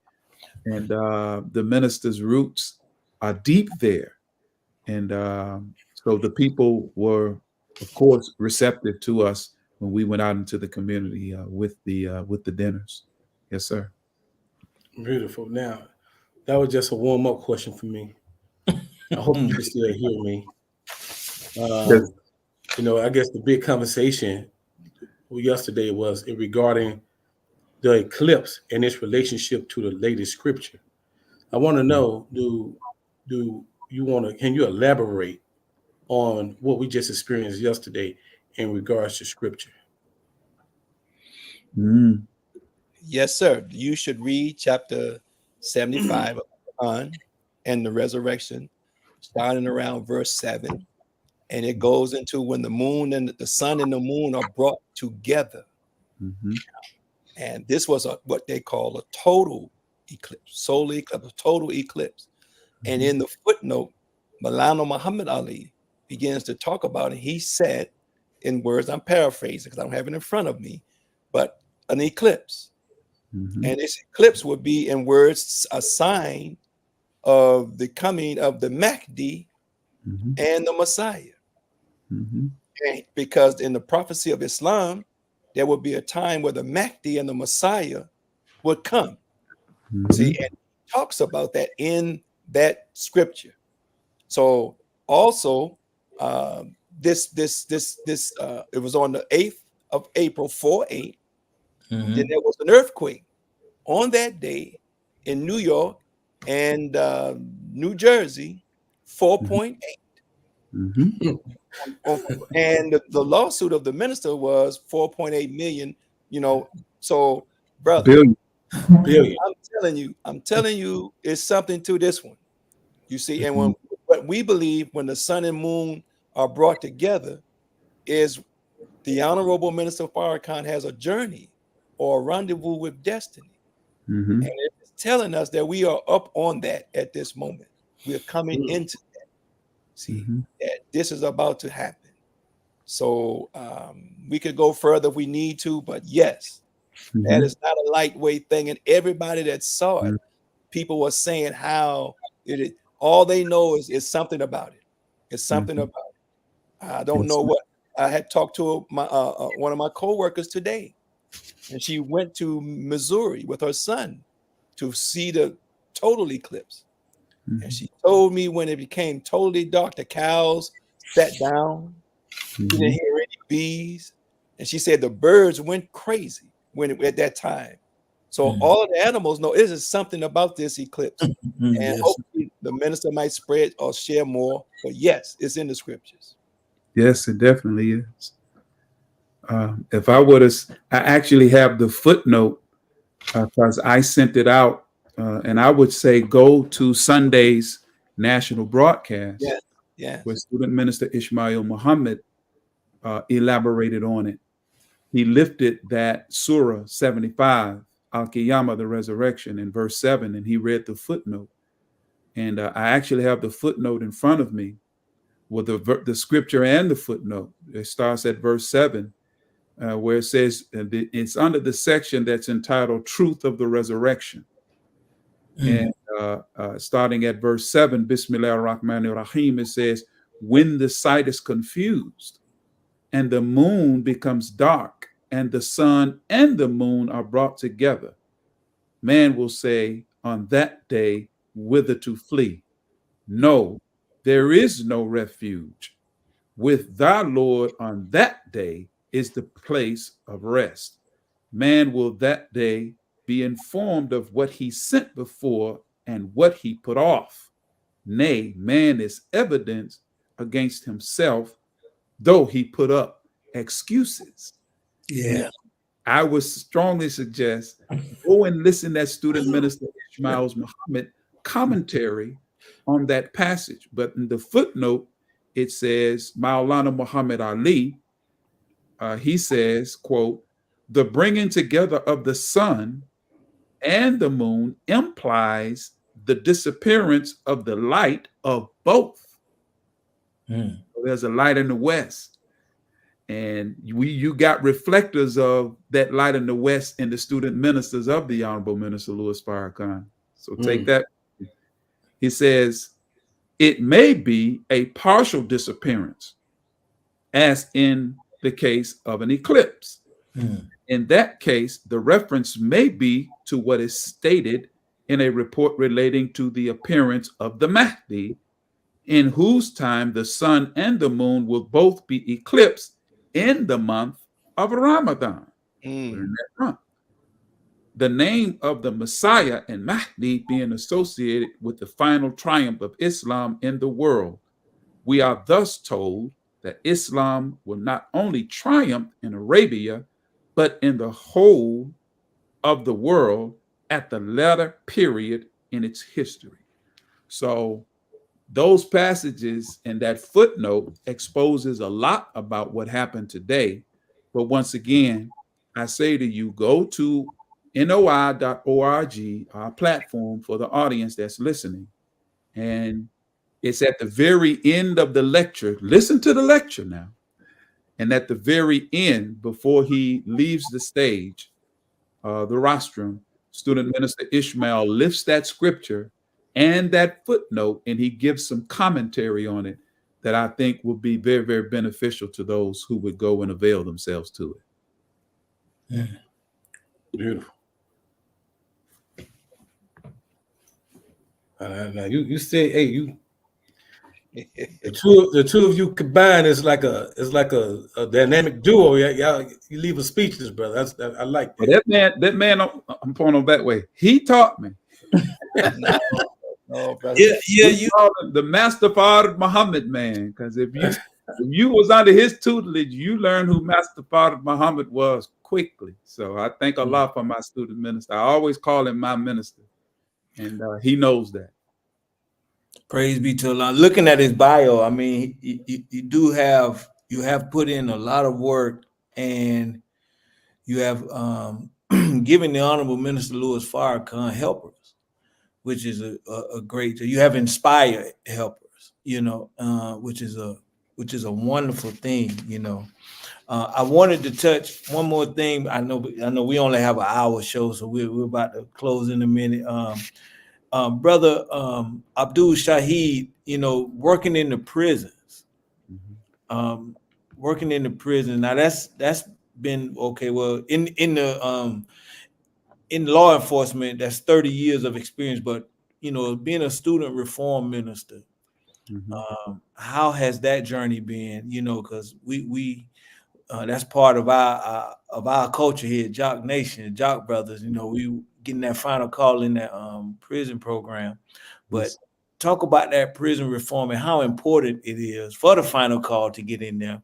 And the minister's roots are deep there. And so the people were, of course, receptive to us when we went out into the community with the dinners. Yes, sir. Beautiful. Now, that was just a warm-up question for me. I hope you can still hear me. Yes. I guess the big conversation yesterday was regarding the eclipse and its relationship to the latest scripture. I want to know, can you elaborate on what we just experienced yesterday in regards to scripture? Mm. Yes, sir. You should read chapter 75 of Quran and the resurrection, starting around verse 7. And it goes into when the moon and the sun and the moon are brought together. Mm-hmm. And this was what they call a total eclipse, solar eclipse, a total eclipse. Mm-hmm. And in the footnote, Maulana Muhammad Ali begins to talk about it. He said, in words, I'm paraphrasing because I don't have it in front of me, but an eclipse. Mm-hmm. And this eclipse would be, in words, a sign of the coming of the Mahdi Mm-hmm. and the Messiah. Mm-hmm. And because in the prophecy of Islam, there would be a time where the Mahdi and the Messiah would come. Mm-hmm. See, and he talks about that in that scripture. So also, it was on the 8th of April, 4/8. Mhm. Then there was an earthquake on that day in New York and New Jersey, 4.8. Mm-hmm. And the lawsuit of the minister was 4.8 million. So brother, Billion. Billion. I'm telling you, it's something to this one. You see, and Mm-hmm. what we believe when the sun and moon are brought together is the Honorable Minister Farrakhan has a journey or a rendezvous with destiny. Mm-hmm. And it's telling us that we are up on that at this moment. We're coming into that. See, Mm-hmm. that this is about to happen. So we could go further if we need to, but yes, Mm-hmm. that is not a lightweight thing. And everybody that saw it, people were saying how it is. All they know is something about it. It's something Mhm. about it. I don't Yes, know sir. what. I had talked to my one of my coworkers today, and she went to Missouri with her son to see the total eclipse. Mhm. And she told me when it became totally dark, the cows sat down. She didn't Mhm. hear any bees, and she said the birds went crazy at that time. So all of the animals know this is something about this eclipse, and Yes. hopefully the minister might spread or share more. But yes, it's in the scriptures. Yes, it definitely is. If I would have, I actually have the footnote because I sent it out, and I would say go to Sunday's national broadcast Yes, yes. where Student Minister Ismail Muhammad elaborated on it. He lifted that Surah 75, Al Qiyamah, the resurrection, in verse 7, and he read the footnote. And I actually have the footnote in front of me with the scripture and the footnote. It starts at verse 7, where it says it's under the section that's entitled Truth of the Resurrection. And starting at verse 7, Bismillah ar-Rahman ar-Rahim, it says, when the sight is confused and the moon becomes dark and the sun and the moon are brought together, man will say on that day, whither to flee? No, there is no refuge. With thy Lord on that day is the place of rest. Man will that day be informed of what he sent before and what he put off. Nay, man is evidence against himself, though he put up excuses. Yeah. I would strongly suggest go and listen to Student Minister Ismail Muhammad commentary on that passage. But in the footnote, it says Maulana Muhammad Ali, he says, quote, the bringing together of the sun and the moon implies the disappearance of the light of both. Mm. So there's a light in the west, and you got reflectors of that light in the west in the student ministers of the Honorable Minister Louis Farrakhan. So take that. He says, it may be a partial disappearance, as in the case of an eclipse. Mm. In that case, the reference may be to what is stated in a report relating to the appearance of the Mahdi, in whose time the sun and the moon will both be eclipsed in the month of Ramadan. We're in that month. The name of the Messiah and Mahdi being associated with the final triumph of Islam in the world. We are thus told that Islam will not only triumph in Arabia, but in the whole of the world at the latter period in its history. So those passages and that footnote exposes a lot about what happened today. But once again, I say to you, go to noi.org, our platform for the audience that's listening. And it's at the very end of the lecture. Listen to the lecture now. And at the very end, before he leaves the stage, the rostrum, student minister Ishmael lifts that scripture and that footnote, and he gives some commentary on it that I think will be very, very beneficial to those who would go and avail themselves to it. Yeah. Beautiful. Now you say, hey, you the two of you combined is like a dynamic duo. Y'all, you leave us speechless, brother. I like that. Well, that man, I'm pointing on that way. He taught me. Oh, brother. Yeah, you call him the Master Fard Muhammad man, because if you was under his tutelage, you learned who Master Fard Muhammad was quickly. So I thank Allah for my student minister. I always call him my minister, and he knows that. Praise be to Allah. Looking at his bio, I mean, you have put in a lot of work, and you have given the Honorable Minister Louis Farrakhan helpers, which is a great. You have inspired helpers, which is a wonderful thing, I wanted to touch one more thing. I know we only have an hour show, so we're about to close in a minute. Brother Abdul Shahid, working in the prisons, working in the prison. Now that's been okay. Well, in law enforcement, that's 30 years of experience. But being a student reform minister, how has that journey been? Because we that's part of our culture here, Jock Nation, Jock Brothers. We getting that final call in that prison program. But talk about that prison reform and how important it is for the final call to get in there.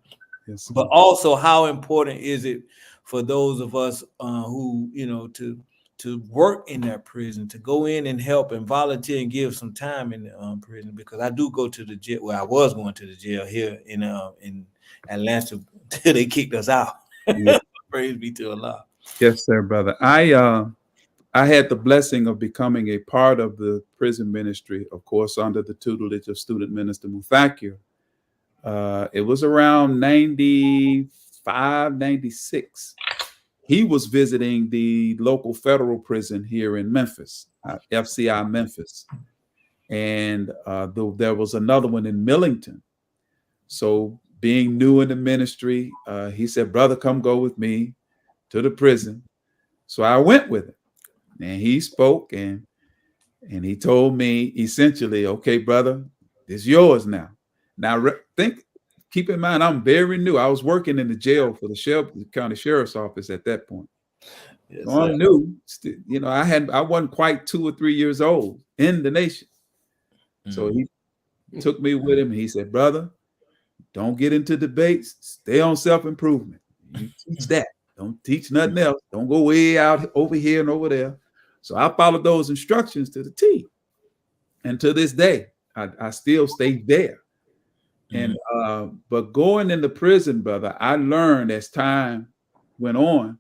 Yes. But also how important is it for those of us who, to work in that prison, to go in and help and volunteer and give some time in the prison, because I do go to the jail. Well, I was going to the jail here in Atlanta till they kicked us out. Yeah. Praise be to Allah. Yes, sir, brother. I had the blessing of becoming a part of the prison ministry, of course, under the tutelage of student minister Mufakir. It was around 95, 96. He was visiting the local federal prison here in Memphis, FCI Memphis. And there was another one in Millington. So being new in the ministry, he said, brother, come go with me to the prison. So I went with him. And he spoke and he told me essentially, okay, brother, it's yours now. Now keep in mind, I'm very new. I was working in the jail for the Shelby County Sheriff's Office at that point. Yes, so I'm new. I wasn't quite 2 or 3 years old in the nation. So he took me with him. And he said, brother, don't get into debates. Stay on self-improvement. You teach that. Don't teach nothing else. Don't go way out over here and over there. So I followed those instructions to the T. And to this day, I still stay there. And but going into prison, brother, I learned as time went on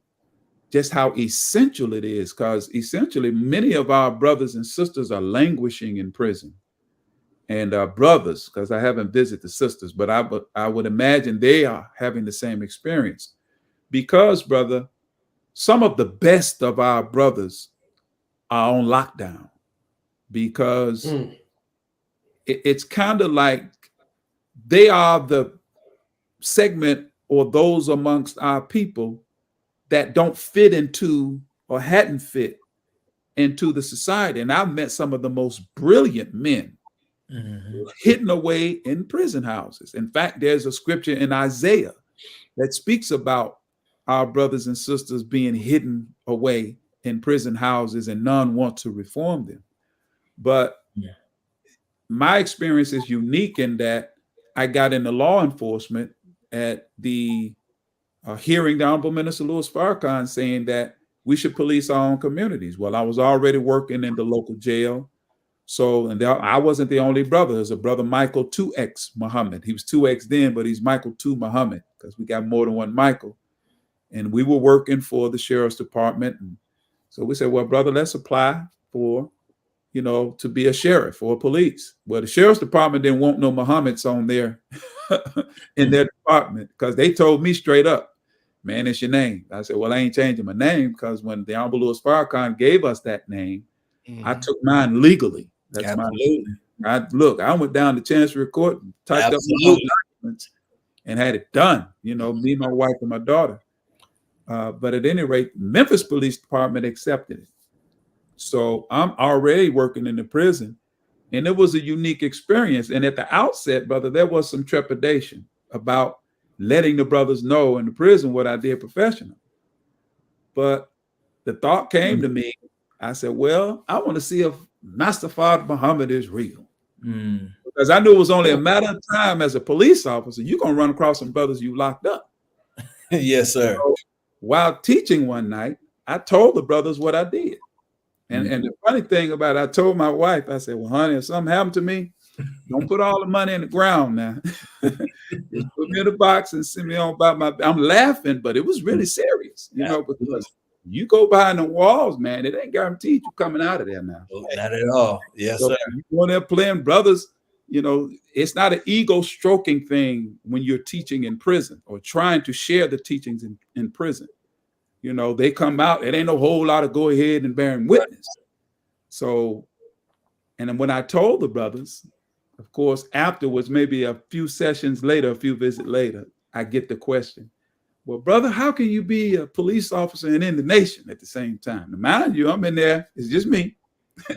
just how essential it is, because essentially many of our brothers and sisters are languishing in prison. And brothers, because I haven't visited the sisters, but I would imagine they are having the same experience. Because, brother, some of the best of our brothers are on lockdown, because it's kind of like they are the segment or those amongst our people that don't fit into or hadn't fit into the society. And I've met some of the most brilliant men hidden away in prison houses. In fact, there's a scripture in Isaiah that speaks about our brothers and sisters being hidden away in prison houses and none want to reform them. But my experience is unique in that I got into law enforcement at the hearing the Honorable Minister Louis Farrakhan saying that we should police our own communities. Well, I was already working in the local jail. So, and I wasn't the only brother. There's a brother, Michael 2X Muhammad. He was 2X then, but he's Michael 2 Muhammad because we got more than one Michael. And we were working for the sheriff's department. And so we said, well, brother, let's apply for, to be a sheriff or police. Well, the sheriff's department didn't want no Muhammads on there in their department because they told me straight up, man, it's your name. I said, well, I ain't changing my name because when the Honorable Louis Farrakhan gave us that name, I took mine legally. That's Absolutely. I went down to Chancery Court and typed up my own documents and had it done. Me, my wife, and my daughter. But at any rate, Memphis Police Department accepted it. So I'm already working in the prison, and it was a unique experience. And at the outset, brother, there was some trepidation about letting the brothers know in the prison what I did professionally. But the thought came to me. I said, well, I want to see if Master Father Muhammad is real. Because I knew it was only a matter of time as a police officer, you're going to run across some brothers you locked up. Yes, sir. So, while teaching one night, I told the brothers what I did. And the funny thing about it, I told my wife, I said, well, honey, if something happened to me, don't put all the money in the ground now. Just put me in the box and send me on about I'm laughing, but it was really serious, because you go behind the walls, man, it ain't guaranteed you coming out of there now. Not at all. Yes, sir. You go in there playing brothers, it's not an ego stroking thing when you're teaching in prison or trying to share the teachings in prison. They come out, it ain't no whole lot of go ahead and bearing witness. So, and then when I told the brothers, of course, afterwards, maybe a few sessions later, a few visits later, I get the question, well, brother, how can you be a police officer and in the nation at the same time? Now, mind you, I'm in there, it's just me.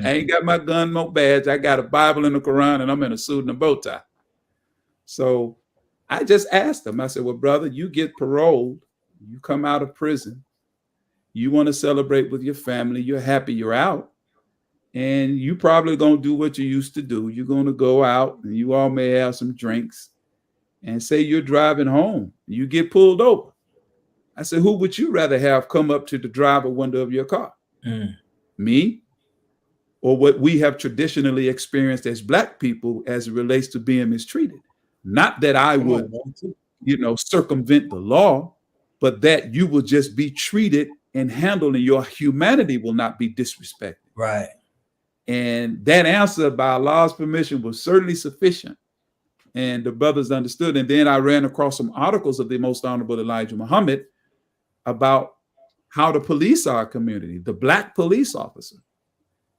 I ain't got my gun, no badge. I got a Bible and a Quran, and I'm in a suit and a bow tie. So I just asked them, I said, well, brother, you get paroled, you come out of prison, you want to celebrate with your family, you're happy you're out, and you probably going to do what you used to do. You're going to go out, and you all may have some drinks, and say you're driving home, you get pulled over. I said, who would you rather have come up to the driver window of your car? Me? Or what we have traditionally experienced as Black people as it relates to being mistreated? Not that I would, circumvent the law, but that you will just be treated and handled and your humanity will not be disrespected. Right. And that answer, by Allah's permission, was certainly sufficient. And the brothers understood. And then I ran across some articles of the Most Honorable Elijah Muhammad about how to police our community, the Black police officer.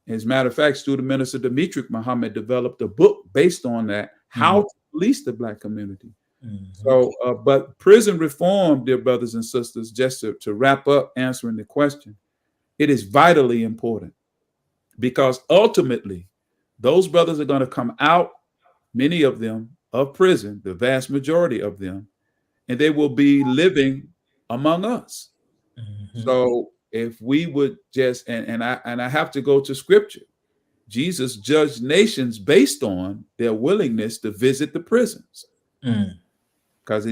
As a matter of fact, Student Minister Demetric Muhammad developed a book based on that, how to police the Black community. So, but prison reform, dear brothers and sisters, just to wrap up answering the question, it is vitally important because ultimately those brothers are going to come out, many of them, of prison, the vast majority of them, and they will be living among us. So if we would just, and I have to go to scripture, Jesus judged nations based on their willingness to visit the prisons. Because,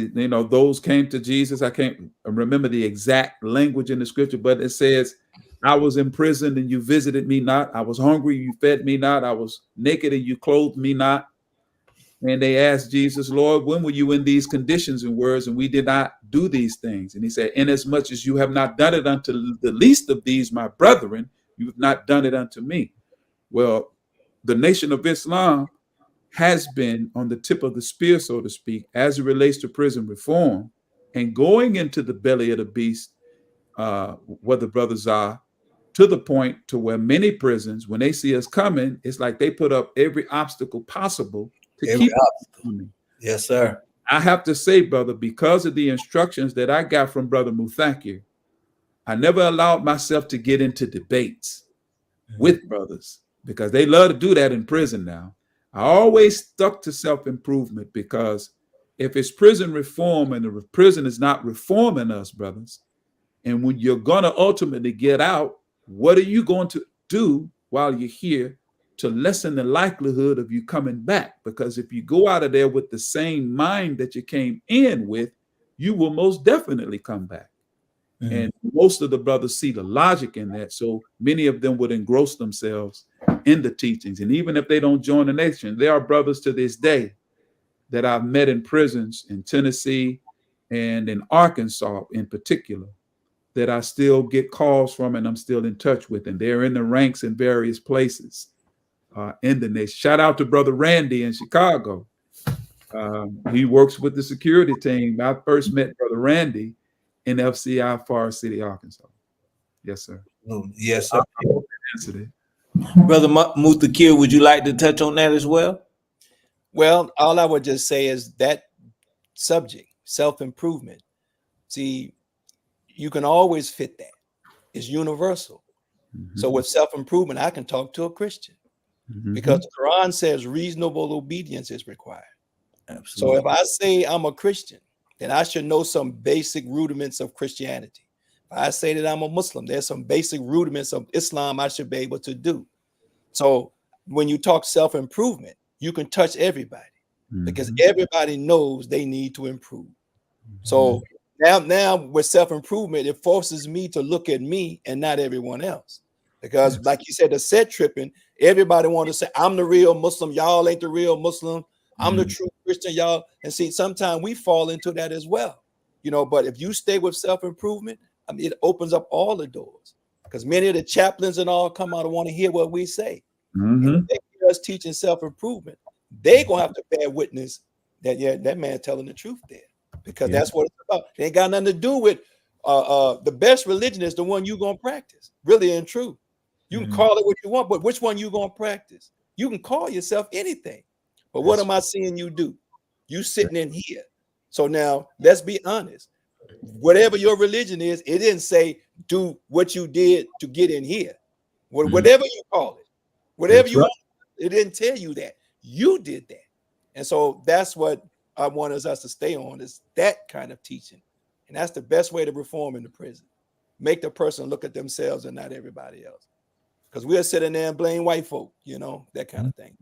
those came to Jesus. I can't remember the exact language in the scripture, but it says, I was in prison and you visited me not. I was hungry, you fed me not. I was naked and you clothed me not. And they asked Jesus, Lord, when were you in these conditions and words? And we did not do these things. And he said, inasmuch as you have not done it unto the least of these, my brethren, you have not done it unto me. Well, the Nation of Islam has been on the tip of the spear, so to speak, as it relates to prison reform and going into the belly of the beast, where the brothers are, to the point to where many prisons, when they see us coming, it's like they put up every obstacle possible to keep us coming. Yes, sir. I have to say, brother, because of the instructions that I got from Brother Muthakir, I never allowed myself to get into debates. with brothers, because they love to do that in prison now. I always stuck to self-improvement, because if it's prison reform and the prison is not reforming us, brothers, and when you're going to ultimately get out, what are you going to do while you're here to lessen the likelihood of you coming back? Because if you go out of there with the same mind that you came in with, you will most definitely come back. Mm-hmm. And most of the brothers see the logic in that. So many of them would engross themselves in the teachings. And even if they don't join the nation, there are brothers to this day that I've met in prisons in Tennessee and in Arkansas in particular, that I still get calls from and I'm still in touch with. And they're in the ranks in various places in the nation. Shout out to Brother Randy in Chicago. He works with the security team. I first met Brother Randy in FCI Forest City, Arkansas. Yes, sir. Yes, sir. I hope that answered it. Brother Muthakir, would you like to touch on that as well? Well, all I would just say is that subject, self-improvement. See, you can always fit that. It's universal. Mm-hmm. So with self-improvement, I can talk to a Christian because the Quran says reasonable obedience is required. Absolutely. So if I say I'm a Christian, then I should know some basic rudiments of Christianity. If I say that I'm a Muslim, there's some basic rudiments of Islam I should be able to do. So when you talk self-improvement, you can touch everybody because everybody knows they need to improve. So now with self-improvement, it forces me to look at me and not everyone else. Because like you said, the set tripping, everybody want to say, I'm the real Muslim, y'all ain't the real Muslim. I'm the true Christian, y'all. And see, sometimes we fall into that as well. You know, but if you stay with self-improvement, I mean, it opens up all the doors. Because many of the chaplains and all come out and want to hear what we say. And if they hear us teaching self-improvement, they gonna have to bear witness that, yeah, that man telling the truth there. Because that's what it's about. It ain't got nothing to do with the best religion is the one you're gonna practice, really and true. You can call it what you want, but which one you gonna practice? You can call yourself anything. But what am I seeing you do? You sitting in here. So now let's be honest. Whatever your religion is, it didn't say do what you did to get in here. Whatever you call it, whatever you want, it didn't tell you that. You did that. And so that's what I want us to stay on, is that kind of teaching. And that's the best way to reform in the prison. Make the person look at themselves and not everybody else. Because we're sitting there and blame white folk, you know, that kind of thing.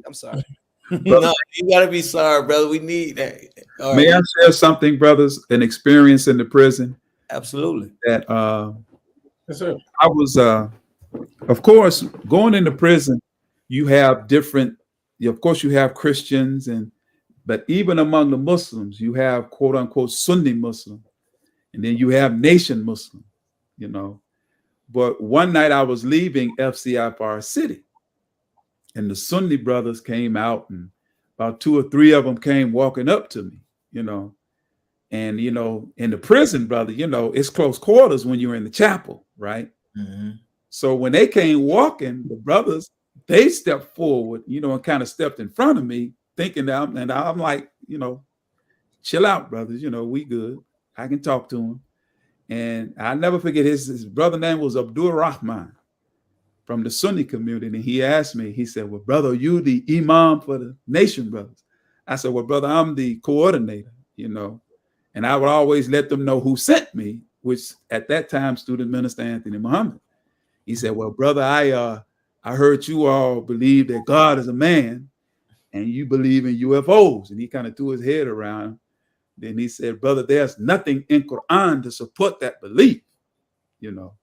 I'm sorry. No, you gotta be sorry, brother. We need that. May I share something, brothers? An experience in the prison. Absolutely. That yes, sir. I was, of course, going into prison. You have different. Of course, you have Christians, but even among the Muslims, you have quote unquote Sunni Muslim, and then you have nation Muslim. You know, but one night I was leaving FCI Forest City. And the Sunni brothers came out, and about 2 or 3 of them came walking up to me, you know. And, you know, in the prison, brother, you know, it's close quarters when you're in the chapel, right? So when they came walking, the brothers, they stepped forward, you know, and kind of stepped in front of me, thinking that I'm like, you know, chill out, brothers, you know, we good. I can talk to him. And I'll never forget his brother name was Abdul Rahman, from the Sunni community. And he asked me, he said, well, brother, are you the imam for the nation brothers? I said, well, brother, I'm the coordinator, you know, and I would always let them know who sent me, which at that time, Student Minister Anthony Muhammad. He said, well, brother, I heard you all believe that God is a man and you believe in UFOs. And he kind of threw his head around. Then he said, brother, there's nothing in Quran to support that belief. You know,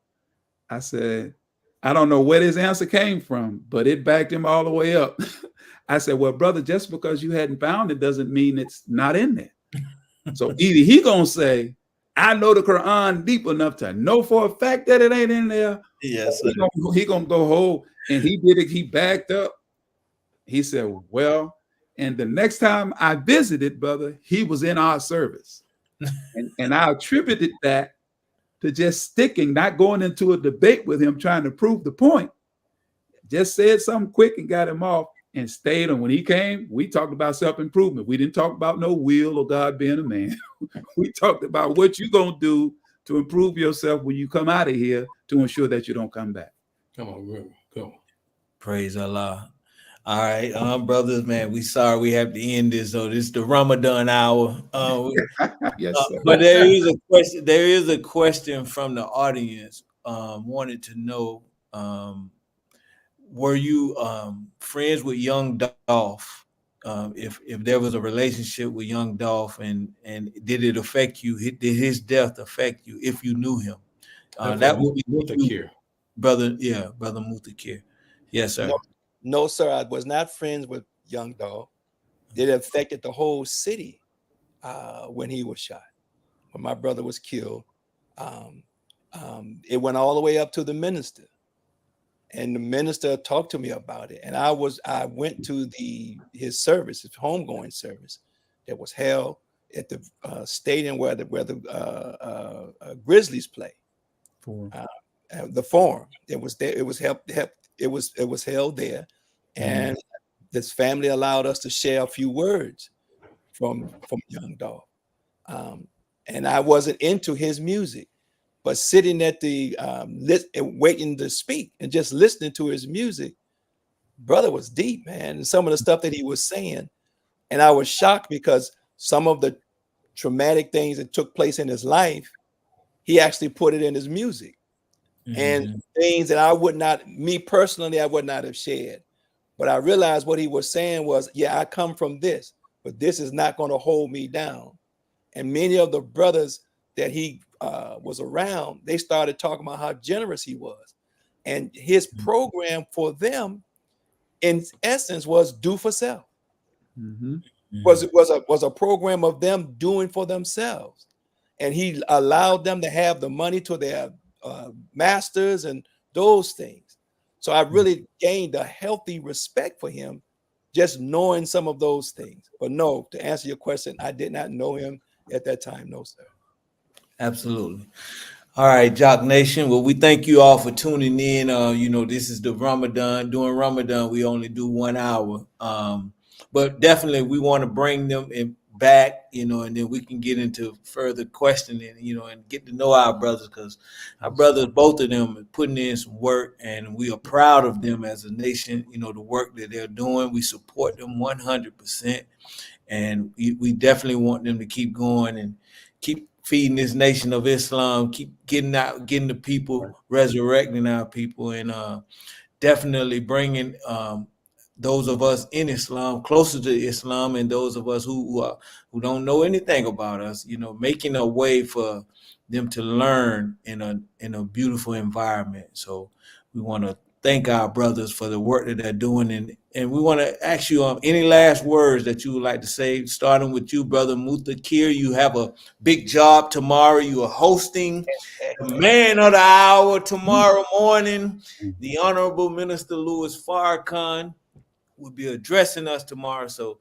I said, I don't know where this answer came from, but it backed him all the way up. I said, well, brother, just because you hadn't found it doesn't mean it's not in there. So either he gonna say, I know the Quran deep enough to know for a fact that it ain't in there. Yes, he gonna go whole. And he did it. He backed up. He said, well, and the next time I visited, brother, he was in our service. and I attributed that to just sticking, not going into a debate with him, trying to prove the point. Just said something quick and got him off and stayed. And when he came, we talked about self-improvement. We didn't talk about no will or God being a man. We talked about what you're going to do to improve yourself when you come out of here to ensure that you don't come back. Come on, go. Praise Allah. All right, brothers, man, we sorry we have to end this. So this is the Ramadan hour. Yes, sir. But there is a question. There is a question from the audience. Wanted to know, were you friends with Young Dolph? If there was a relationship with Young Dolph, and did it affect you? Did his death affect you if you knew him? That would be you, brother. Yeah, brother Mutakir. Yes, sir. No, sir. I was not friends with Young Dog. It affected the whole city when he was shot. When my brother was killed, it went all the way up to the minister, and the minister talked to me about it. And I went to his service, his homegoing service, that was held at the stadium where the Grizzlies play. The Forum. It was there. It was It was held there, and this family allowed us to share a few words from Young Dog. And I wasn't into his music, but sitting at the waiting to speak and just listening to his music, brother was deep, man. And some of the stuff that he was saying, and I was shocked because some of the traumatic things that took place in his life, he actually put it in his music. And things that I would not, me personally, I would not have shared. But I realized what he was saying was, yeah, I come from this, but this is not going to hold me down. And many of the brothers that he was around, they started talking about how generous he was. And his program for them, in essence, was do for self. Was a program of them doing for themselves. And he allowed them to have the money to their masters and those things. So I really gained a healthy respect for him just knowing some of those things. But no, to answer your question, I did not know him at that time. No, sir. Absolutely. All right, Jock Nation. Well, we thank you all for tuning in. This is the Ramadan. During Ramadan, we only do 1 hour. But definitely we want to bring them back, and then we can get into further questioning, and get to know our brothers, because our brothers, both of them, are putting in some work, and we are proud of them as a nation. The work that they're doing, we support them 100%, and we definitely want them to keep going and keep feeding this nation of Islam, keep getting the people, resurrecting our people, and definitely bringing those of us in Islam closer to Islam, and those of us who don't know anything about us, making a way for them to learn in a beautiful environment. So we want to thank our brothers for the work that they're doing, and we want to ask you any last words that you would like to say, starting with you, brother Mutakir. You have a big job tomorrow. You are hosting the Man of the Hour tomorrow morning. The Honorable Minister Louis Farrakhan will be addressing us tomorrow. So,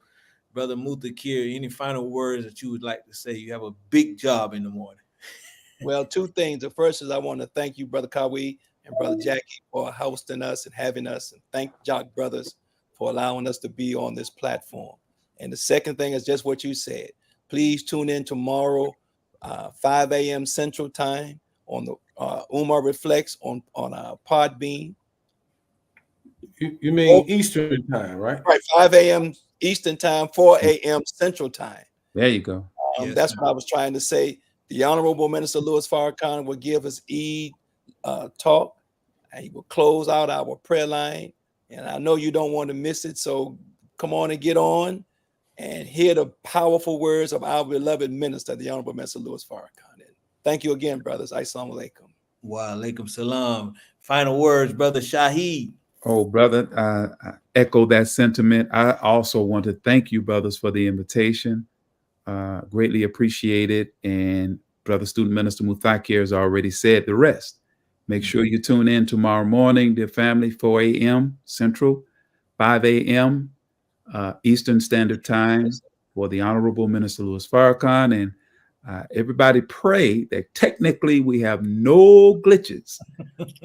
brother Mutakir, any final words that you would like to say? You have a big job in the morning. Well, two things. The first is I want to thank you, Brother Kawi and Brother Jackie, for hosting us and having us, and thank Jock Brothers for allowing us to be on this platform. And the second thing is just what you said. Please tune in tomorrow, 5 a.m. Central Time on the Umar Reflects on Podbean. You mean Eastern Time, right? Right, 5 a.m. Eastern Time, 4 a.m. Central Time. There you go. That's what I was trying to say. The Honorable Minister Louis Farrakhan will give us Eid talk, and he will close out our prayer line. And I know you don't want to miss it, so come on and get on and hear the powerful words of our beloved minister, the Honorable Minister Louis Farrakhan. And thank you again, brothers. Assalamu alaikum. Wa alaikum salam. Final words, brother Shaheed. Oh, brother, I echo that sentiment. I also want to thank you, brothers, for the invitation. Greatly appreciate it. And brother student minister Muthakir has already said the rest. Make sure you tune in tomorrow morning, dear family, 4 a.m. Central, 5 a.m. Eastern Standard Time for the Honorable Minister Louis Farrakhan. And everybody pray that technically we have no glitches.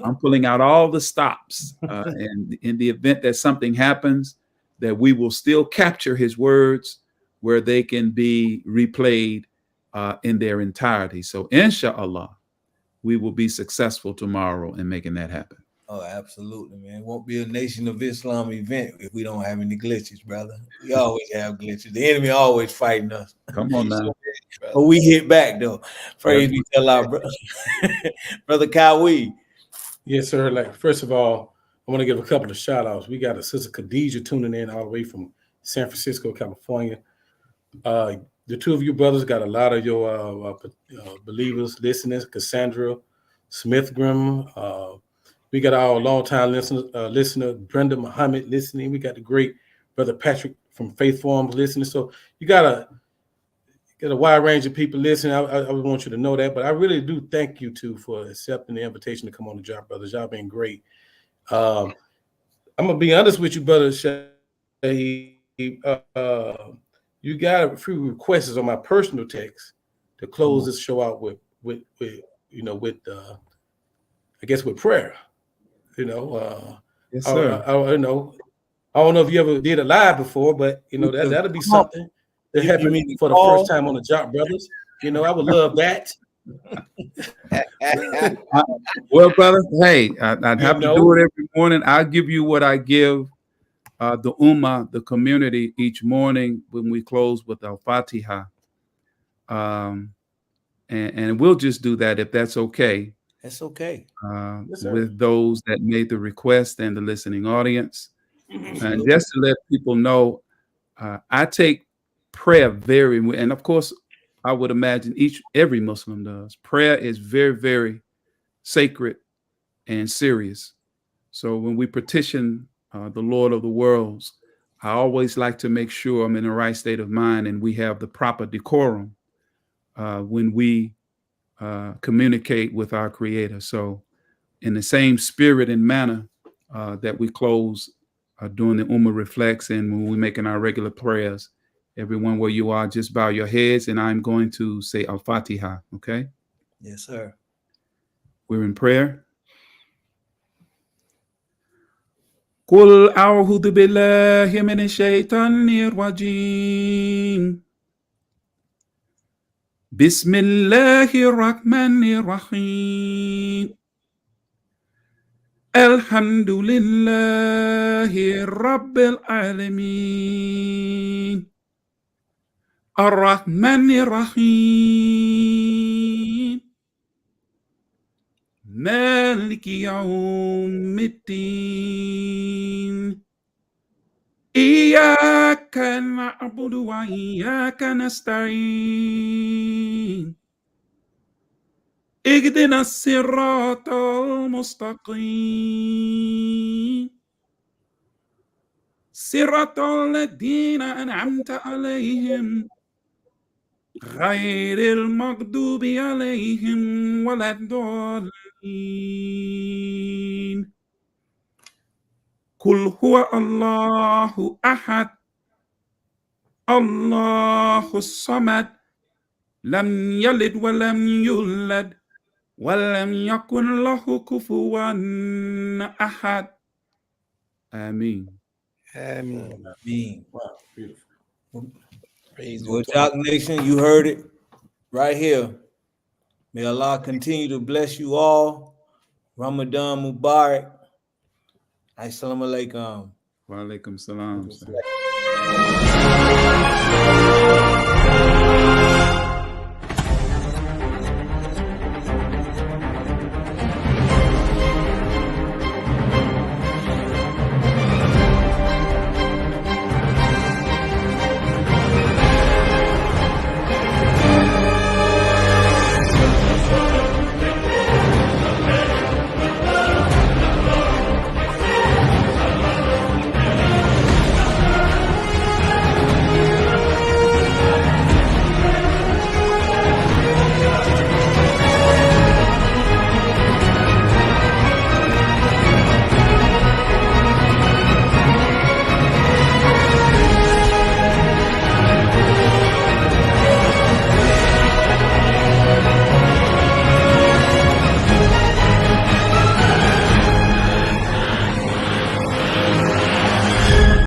I'm pulling out all the stops. And in the event that something happens, that we will still capture his words where they can be replayed in their entirety. So inshallah, we will be successful tomorrow in making that happen. Oh, absolutely, man. It won't be a Nation of Islam event if we don't have any glitches, brother. We always have glitches. The enemy always fighting us. Come on now. But we hit back though. Praise be to Allah, brother. Brother Kawi. Yes, sir. Like, first of all, I want to give a couple of shout outs. We got a sister Khadijah tuning in all the way from San Francisco, California. The two of you brothers got a lot of your believers, listeners, Cassandra Smithgrim. We got our longtime listener, Brenda Muhammad, listening. We got the great Brother Patrick from Faith Forums listening. So you got a wide range of people listening. I want you to know that. But I really do thank you two for accepting the invitation to come on the job, brothers. Y'all been great. I'm going to be honest with you, Brother Shaheed. You got a few requests on my personal text to close this show out with I guess with prayer. Yes, sir. I don't know if you ever did it live before, but that'll be something that happened for the first time on the job, brothers. I would love that. Well, brother, hey, I'd have to do it every morning. I'll give you what I give the Ummah, the community, each morning when we close with Al-Fatiha. And we'll just do that if that's okay. That's okay. Yes, with those that made the request and the listening audience. And just to let people know, I take prayer and of course, I would imagine every Muslim does. Prayer is very, very sacred and serious. So when we petition the Lord of the worlds, I always like to make sure I'm in the right state of mind and we have the proper decorum when we communicate with our Creator. So in the same spirit and manner that we close during the Ummah Reflects and when we're making our regular prayers, everyone where you are, just bow your heads and I'm going to say Al-Fatiha, okay? Yes, sir. We're in prayer. Qul a'udhu billahi minash shaitanir rajim. Bismillahir rahmanir rahim. Alhamdulillahi rabbil alamin. Ar-Rahmanir Rahim. Maliki yawmiddin. Iyyaka na'budu wa iyyaka nasta'in. Ihdina as-siratal mustaqim. Siratal ladina an'amta alayhim. غير المغضوب عليهم ولا الضالين. قل هو الله أحد الله الصمد لم يلد ولم يولد ولم يكن له كفوا أحد. آمين. Amen. Wow, beautiful. Praise Well, Jock Nation, you heard it right here. May Allah continue to bless you all. Ramadan Mubarak. Assalamu alaikum. Wa alaikum salam.